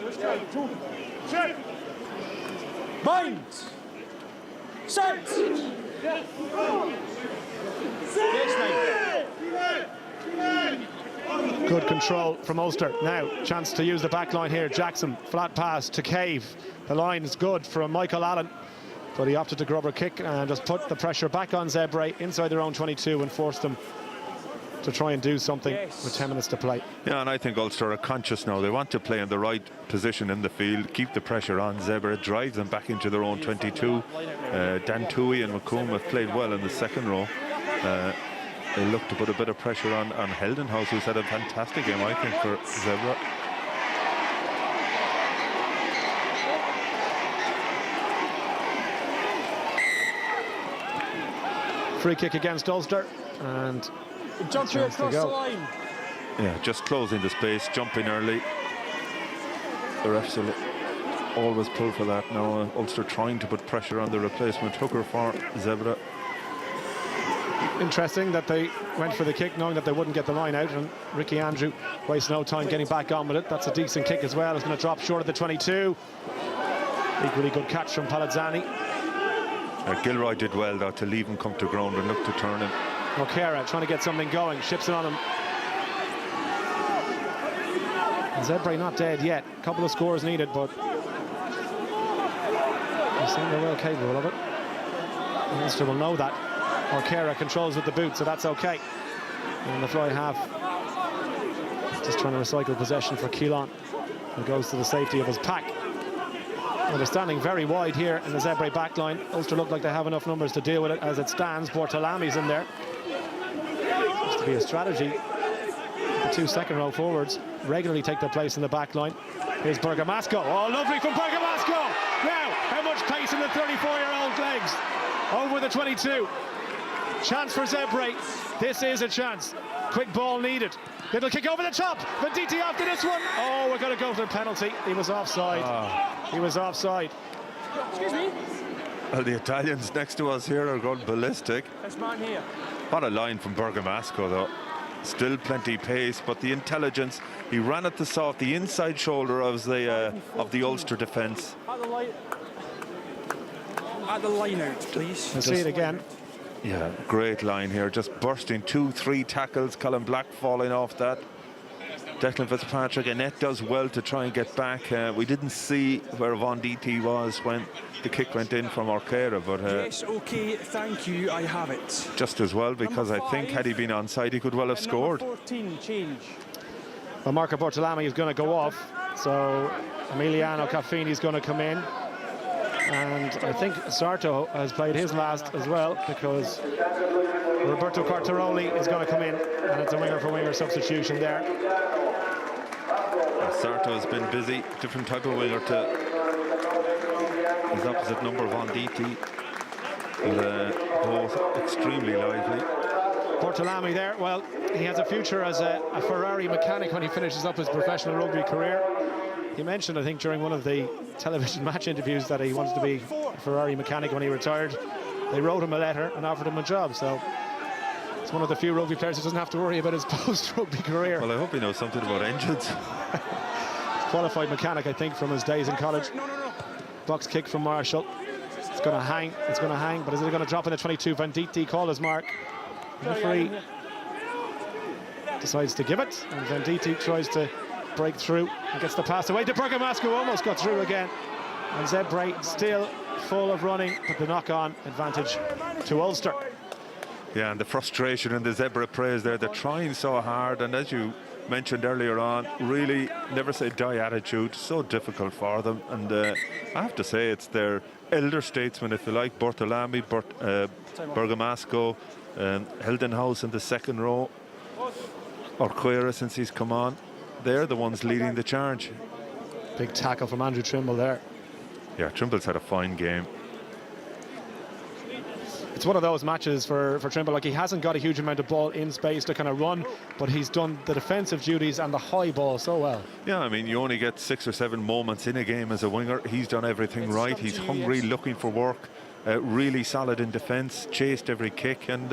Mind! Set! Good control from Ulster. Now, chance to use the back line here. Jackson, flat pass to Cave. The line is good from Michael Allen, but he opted to grub a kick and just put the pressure back on Zebre inside their own 22 and forced them to try and do something with 10 minutes to play. Yeah, and I think Ulster are conscious now. They want to play in the right position in the field, keep the pressure on Zebre, drive them back into their own 22. Dan Toohey and McComb have played well in the second row. They look to put a bit of pressure on Heldenhouse, who's had a fantastic game, I think, for Zebre. Free kick against Ulster, and jump here across the line. Yeah, just closing the space, jumping early. The refs will always pull for that now. Ulster trying to put pressure on the replacement hooker for Zebre. Interesting that they went for the kick knowing that they wouldn't get the line out, and Ricky Andrew wastes no time getting back on with it. That's a decent kick as well. It's going to drop short of the 22. Equally good catch from Palazzani. Gilroy did well though to leave him come to ground and look to turn him. O'Cara trying to get something going, ships it on him. Zebre not dead yet. A couple of scores needed, but they seem they're well capable of it. Ulster will know that. O'Cara controls with the boot, so that's okay. And the fly half just trying to recycle possession for Keelan, who goes to the safety of his pack. Well, they're standing very wide here in the Zebre backline. Ulster look like they have enough numbers to deal with it as it stands. Bortolami's in there. Seems to be a strategy. The 2 second row forwards regularly take their place in the backline. Here's Bergamasco. Oh, lovely from Bergamasco! Now, how much pace in the 34-year-old legs? Over the 22. Chance for Zebre. This is a chance. Quick ball needed. Little kick over the top. Venditti after this one. Oh, we're going to go for the penalty. He was offside. He was offside. Excuse me. Well, the Italians next to us here are going ballistic. This man here. What a line from Bergamasco, though. Still plenty pace, but the intelligence. He ran at the inside shoulder of the Ulster defence. At the line out, please. We'll see it again. Yeah, great line here. Just bursting 2-3 tackles. Colin Black falling off that. Declan Fitzpatrick, Annette does well to try and get back. We didn't see where Von DT was when the kick went in from Orquera, but yes, okay, thank you, I have it. just as well, because I think had he been onside, he could well have scored. 14, change. Well, Marco Bortolami is going to go off, so Emiliano Caffini is going to come in. And I think Sarto has played his last as well, because Roberto Cartaroli is going to come in, and it's a winger-for-winger substitution there. Sarto has been busy, different type of winger to his opposite number, Von DT. Both extremely lively. Bortolami there, well, he has a future as a Ferrari mechanic when he finishes up his professional rugby career. He mentioned, I think, during one of the television match interviews that he wanted to be a Ferrari mechanic when he retired. They wrote him a letter and offered him a job, so it's one of the few rugby players who doesn't have to worry about his post-rugby career. Well, I hope he knows something about engines. Qualified mechanic, I think, from his days in college. Box kick from Marshall. It's going to hang, but is it going to drop in the 22? Van DT called his mark. Referee decides to give it, and Van DT tries to break through and gets the pass away to Bergamasco, who almost got through again. And Zebre still full of running, but the knock-on advantage to Ulster. Yeah, and the frustration in the Zebre players there. They're trying so hard, and as you mentioned earlier on, really never say die attitude. So difficult for them, and I have to say it's their elder statesmen, if you like, Bortolami, Bergamasco, Hildenhouse in the second row, Orquera since he's come on. They're the ones leading the charge. Big tackle from Andrew Trimble there. Yeah, Trimble's had a fine game. It's one of those matches for Trimble, like he hasn't got a huge amount of ball in space to kind of run, but he's done the defensive duties and the high ball so well. Yeah, I mean, you only get 6 or 7 moments in a game as a winger. He's done everything right. He's hungry, looking for work, really solid in defence, chased every kick, and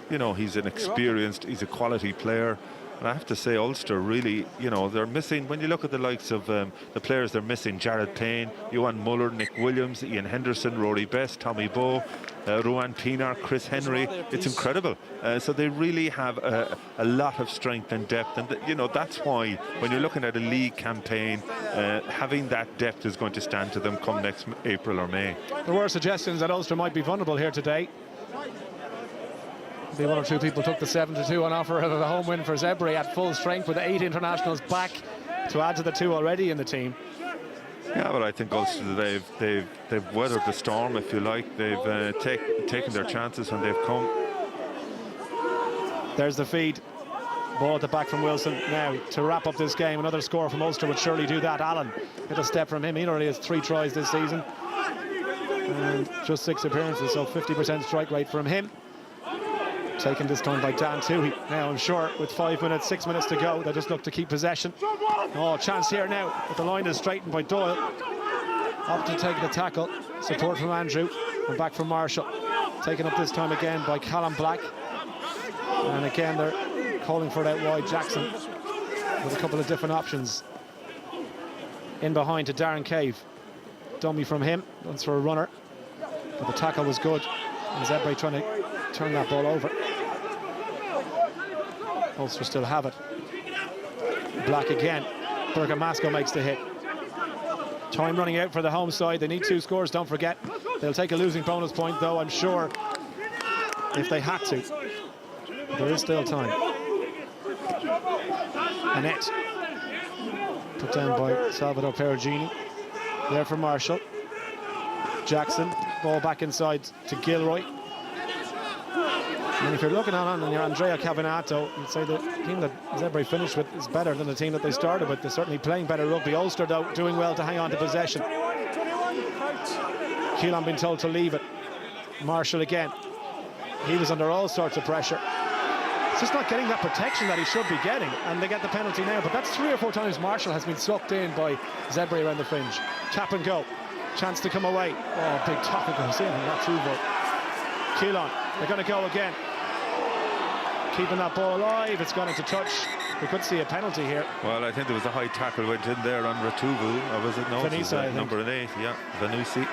you know, he's he's a quality player. And I have to say, Ulster really, you know, they're missing, when you look at the likes of the players they're missing, Jared Payne, Johan Muller, Nick Williams, Ian Henderson, Rory Best, Tommy Bowe, Ruan Pinar, Chris Henry. It's incredible. So they really have a lot of strength and depth. And, you know, that's why when you're looking at a league campaign, having that depth is going to stand to them come next April or May. There were suggestions that Ulster might be vulnerable here today. Maybe 1 or 2 people took the 7-2 on offer of a home win for Zebre at full strength with 8 internationals back to add to the 2 already in the team. Yeah, but I think Ulster, they've weathered the storm, if you like. They've taken their chances when they've come. There's the feed. Ball at the back from Wilson. Now, to wrap up this game, another score from Ulster would surely do that. Allen, little step from him. He already has 3 tries this season. And just 6 appearances, so 50% strike rate from him. Taken this time by Dan Toohey. Now, I'm sure with 5 minutes, 6 minutes to go, they just look to keep possession. Oh, chance here now, but the line is straightened by Doyle. Up to take the tackle. Support from Andrew, and back from Marshall. Taken up this time again by Callum Black. And again, they're calling for it out wide. Jackson with a couple of different options. In behind to Darren Cave. Dummy from him, runs for a runner. But the tackle was good. And Zebre trying to turn that ball over. Ulster still have it. Black again. Bergamasco makes the hit. Time running out for the home side. They need 2 scores, don't forget. They'll take a losing bonus point, though, I'm sure, if they had to. There is still time. Annette. Put down by Salvador Perugini. There for Marshall. Jackson. Ball back inside to Gilroy. And if you're looking on and you're Andrea Cavinato, you'd say the team that Zebre finished with is better than the team that they started with. They're certainly playing better rugby. Ulster, though, doing well to hang on to possession. Keelan been told to leave it. Marshall again. He was under all sorts of pressure. He's just not getting that protection that he should be getting, and they get the penalty now. But that's 3 or 4 times Marshall has been sucked in by Zebre around the fringe. Tap and go. chance to come away. Oh, big tackle goes in, and that's over. Keelan, they're going to go again. Keeping that ball alive, it's gone into touch. We could see a penalty here. Well, I think there was a high tackle went in there on Ratuvu, or was it? No, Vanessa, it was, I think. number 8, yeah, Vanusi.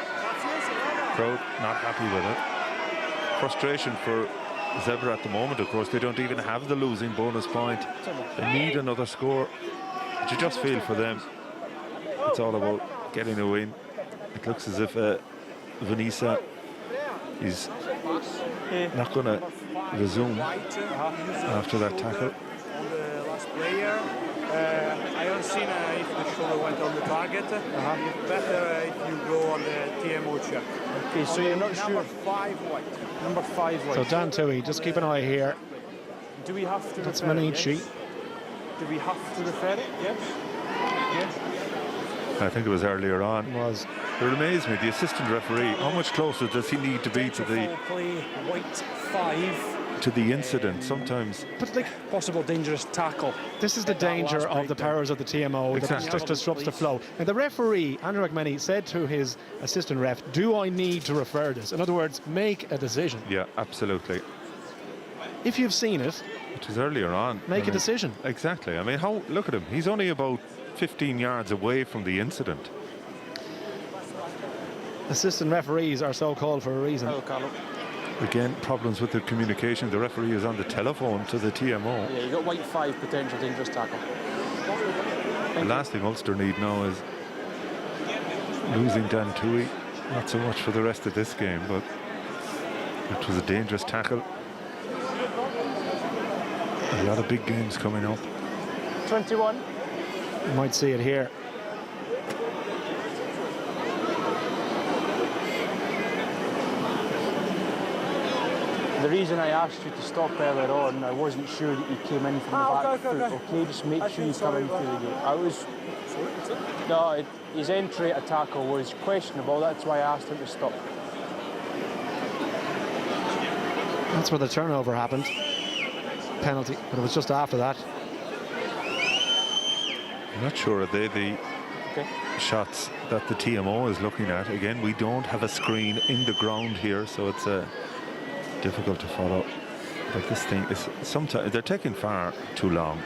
Crowd not happy with it. Frustration for Zebre at the moment, of course. They don't even have the losing bonus point. They need another score. But you just feel for them, it's all about getting a win. It looks as if Vanessa is not going to resume after that tackle. On the last player, I haven't seen if the shoulder went on the target. It's better if you go on the TMO check. Okay, so you're not sure. Number 5 white. Number 5 white. So Dan Tui, just keep an eye here. Do we have to That's refer it? Manici. Yes. Do we have to refer it? Yes. Yes. I think it was earlier on. It was. It amazed me, the assistant referee, how much closer does he need to be to Foul play, white 5. the incident? Sometimes But like, Possible dangerous tackle. this is the danger last of the breakdown. powers of the TMO that Exactly. just disrupts the flow. And the referee, Andrew McManey, said to his assistant ref, do I need to refer this? In other words, make a decision. yeah, absolutely. If you've seen it, It was earlier on. make a decision. Exactly. I mean, how? Look at him. He's only about 15 yards away from the incident. Assistant referees are so called for a reason. Oh, Carlo. Again, problems with the communication. The referee is on the telephone to the TMO. Yeah, you got white 5, potential dangerous tackle. The last thing Ulster need now is losing Dan Tui. Not so much for the rest of this game, but it was a dangerous tackle. A lot of big games coming up. 21. You might see it here. The reason I asked you to stop earlier on, I wasn't sure that you came in from the back foot. Okay, just make sure you come in through the gate. I was. No, his entry at a tackle was questionable. That's why I asked him to stop. That's where the turnover happened. Penalty, but it was just after that. I'm not sure are they the Okay. shots that the TMO is looking at. Again, we don't have a screen in the ground here, so it's difficult to follow. But this thing is sometimes they're taking far too long.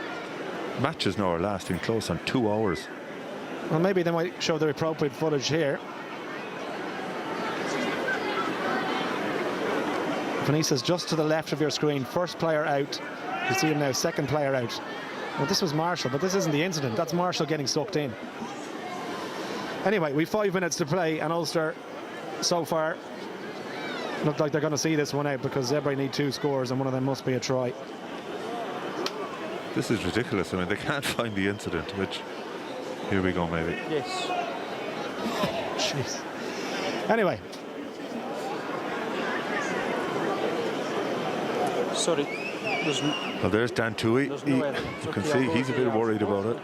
Matches now are lasting close on 2 hours. Well, maybe they might show the appropriate footage here. Vanessa's just to the left of your screen. First player out. You see him now, second player out. Well, this was Marshall, but this isn't the incident. That's Marshall getting sucked in. Anyway, we've 5 minutes to play, and Ulster so far look like they're going to see this one out because Zebre need 2 scores, and one of them must be a try. This is ridiculous. I mean, they can't find the incident, which, here we go, maybe. Yes. Jeez. Anyway, Sorry. Well, there's Dan Tui. There's no evidence. You can Okay, see I'll go he's a with bit you worried after. about it.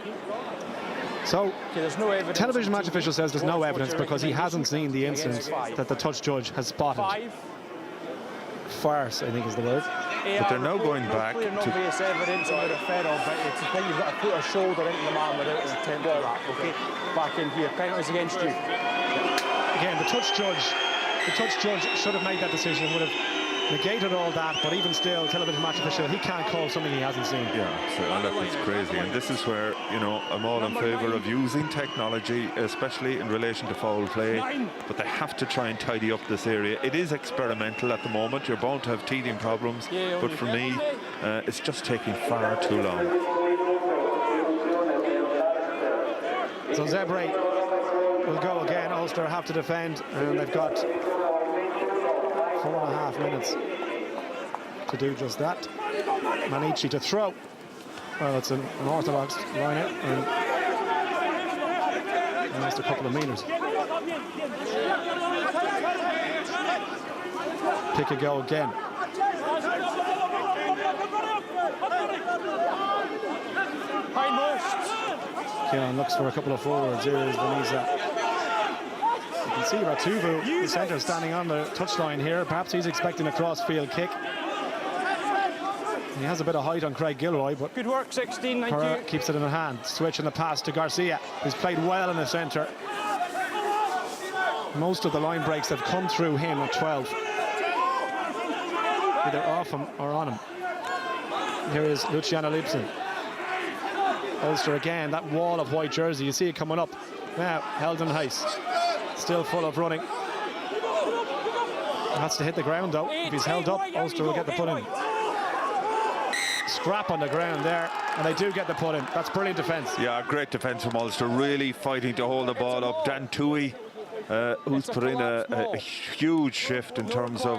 so Okay, there's no evidence. television on match TV. official says there's no What's evidence your because he hasn't seen the recommendation? incident Against 5. that the touch judge has spotted. 5. Farce, I think is the word. But they're now going back clear, to- obvious evidence of a referral, but it's the thing you've got to put a shoulder into the man without an intent to that. Okay, back in here. Penalties against you. Again, the touch judge should have made that decision, would have negated all that, but even still, television match official, he can't call something he hasn't seen. Yeah, so look, it's crazy. And this is where, you know, I'm all in favour of using technology, especially in relation to foul play. But they have to try and tidy up this area. It is experimental at the moment. You're bound to have teething problems. But for me, it's just taking far too long. So Zebre will go again. Ulster have to defend, and they've got 4.5 minutes to do just that. Manici to throw. Well, it's an orthodox line out, and lost a couple of meters. Pick a go again. Keelan looks for a couple of forwards. Here is Vanessa. You can see Ratuvu, the centre, standing on the touchline here. Perhaps he's expecting a cross-field kick. He has a bit of height on Craig Gilroy, but Good work, 16. Thank Perra you. keeps it in the hand. Switching the pass to Garcia, who's played well in the centre. Most of the line breaks have come through him at 12. Either off him or on him. Here is Luciano Lipson. Ulster again, that wall of white jersey, you see it coming up. Now, Heldon Heiss, still full of running. Has to hit the ground though. If he's held up, Ulster will get the put in. Scrap on the ground there, and they do get the put in. That's brilliant defence. Yeah, great defence from Ulster, really fighting to hold the ball up. Dan Toohey, who's put in a huge shift in terms of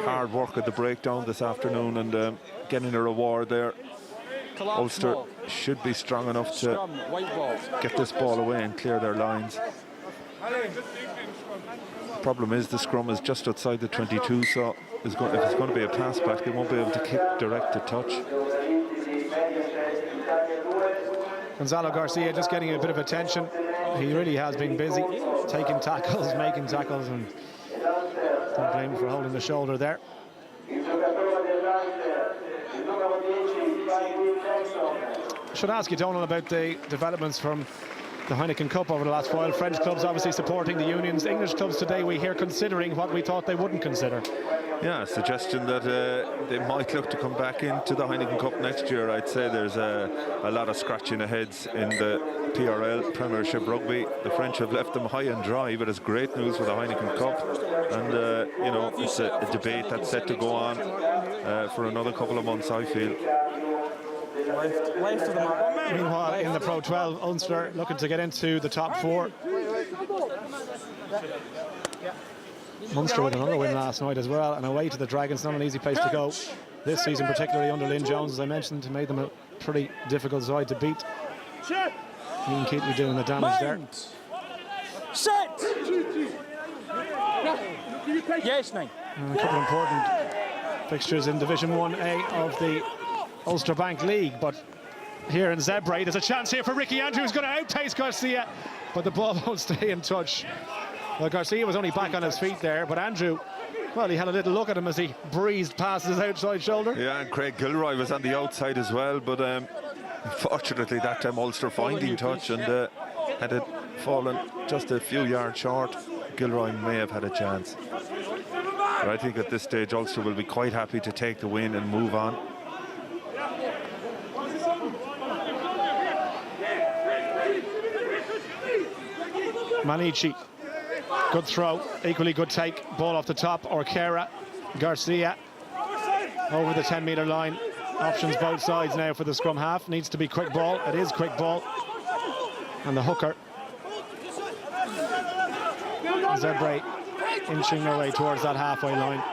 hard work at the breakdown this afternoon, and getting a reward there. Ulster should be strong enough to get this ball away and clear their lines. Problem is the scrum is just outside the 22, so if it's going to be a pass back, they won't be able to kick direct to touch. Gonzalo Garcia just getting a bit of attention. He really has been busy, taking tackles, making tackles, and don't blame him for holding the shoulder there. Should ask you, Donald, about the developments from the Heineken Cup over the last while. French clubs obviously supporting the unions. English clubs today, we hear, considering what we thought they wouldn't consider. Yeah, a suggestion that they might look to come back into the Heineken Cup next year. I'd say there's a lot of scratching of heads in the PRL, Premiership Rugby. The French have left them high and dry, but it's great news for the Heineken Cup. And, you know, it's a debate that's set to go on for another couple of months, I feel. Left of the map. Meanwhile, in the Pro 12, Ulster looking to get into the top 4. Munster with another win last night as well, and away to the Dragons, not an easy place to go this season, particularly under Lynn Jones, as I mentioned, made them a pretty difficult side to beat. Ian Keatley doing the damage there. Set! Yes, mate. And a couple of important fixtures in Division 1A of the Ulster Bank League, but here in Zebre, there's a chance here for Ricky Andrew, who's going to outpace Garcia, but the ball won't stay in touch. Well, Garcia was only back on his feet there, but Andrew, well, he had a little look at him as he breezed past his outside shoulder. Yeah, and Craig Gilroy was on the outside as well, but unfortunately that time Ulster finding touch, and had it fallen just a few yards short, Gilroy may have had a chance. But I think at this stage Ulster will be quite happy to take the win and move on. Manici, good throw, equally good take, ball off the top. Orkera, Garcia over the 10-metre line. Options both sides now for the scrum half. Needs to be quick ball. It is quick ball. And the hooker, Zebre, inching their way towards that halfway line.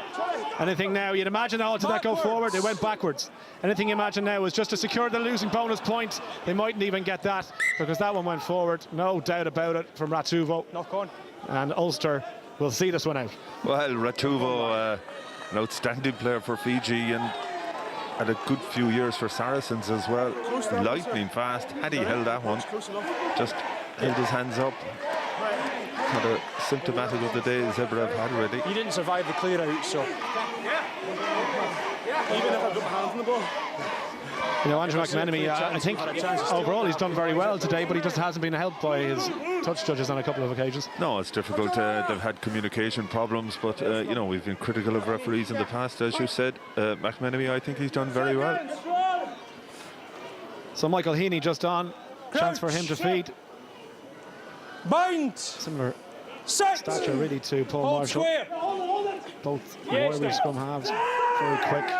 Anything now, you'd imagine all did that go forward, it went backwards. Anything you imagine now is just to secure the losing bonus point. They mightn't even get that, because that one went forward, no doubt about it, from Ratuvo. Knock on. And Ulster will see this one out. Well, Ratuvo, an outstanding player for Fiji, and had a good few years for Saracens as well. Lightning fast, had he held that one, just held his hands up. Had a symptomatic of the day Zebre have had already. He didn't survive the clear out, so. Even if I've got my hands on the ball. You know, Andrew McMenemy, I think overall he's done very well today, but he just hasn't been helped by his touch judges on a couple of occasions. No, it's difficult. They've had communication problems, but you know, we've been critical of referees in the past, as you said. McMenemy, I think he's done very well. So Michael Heaney just on, chance for him to feed. Bind! Similar Set! stature really to Paul Marshall. Both Royal scrum halves, very quick,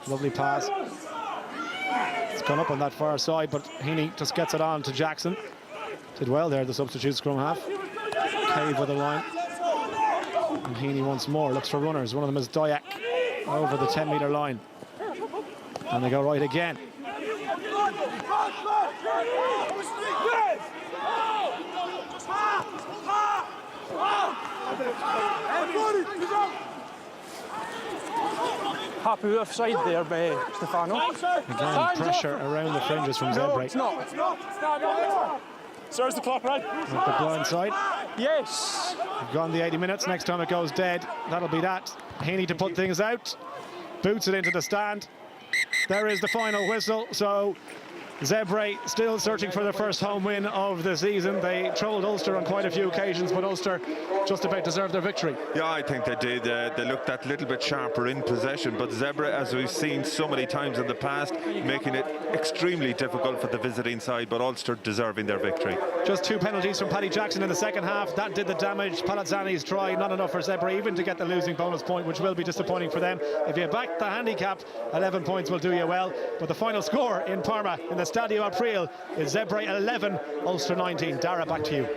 lovely pass. It's gone up on that far side, but Heaney just gets it on to Jackson. Did well there, the substitute scrum half. Cave with the line. And Heaney once more, looks for runners. One of them is Dyack over the 10-metre line. And they go right again. Happy offside there by Stefano. Again, pressure around the fringes from Zebre. It's not. Serves the clock right. At the blind side. Yes. We've gone the 80 minutes. Next time it goes dead, that'll be that. Heaney to put things out. Boots it into the stand. There is the final whistle. So Zebre still searching for their first home win of the season. They trolled Ulster on quite a few occasions, but Ulster just about deserved their victory. Yeah, I think they did. They looked that little bit sharper in possession, but Zebre, as we've seen so many times in the past, making it extremely difficult for the visiting side, but Ulster deserving their victory. Just 2 penalties from Paddy Jackson in the second half. That did the damage. Palazzani's try, not enough for Zebre even to get the losing bonus point, which will be disappointing for them. If you back the handicap, 11 points will do you well. But the final score in Parma, in the Stadio April, is Zebre 11, Ulster 19. Dara, back to you.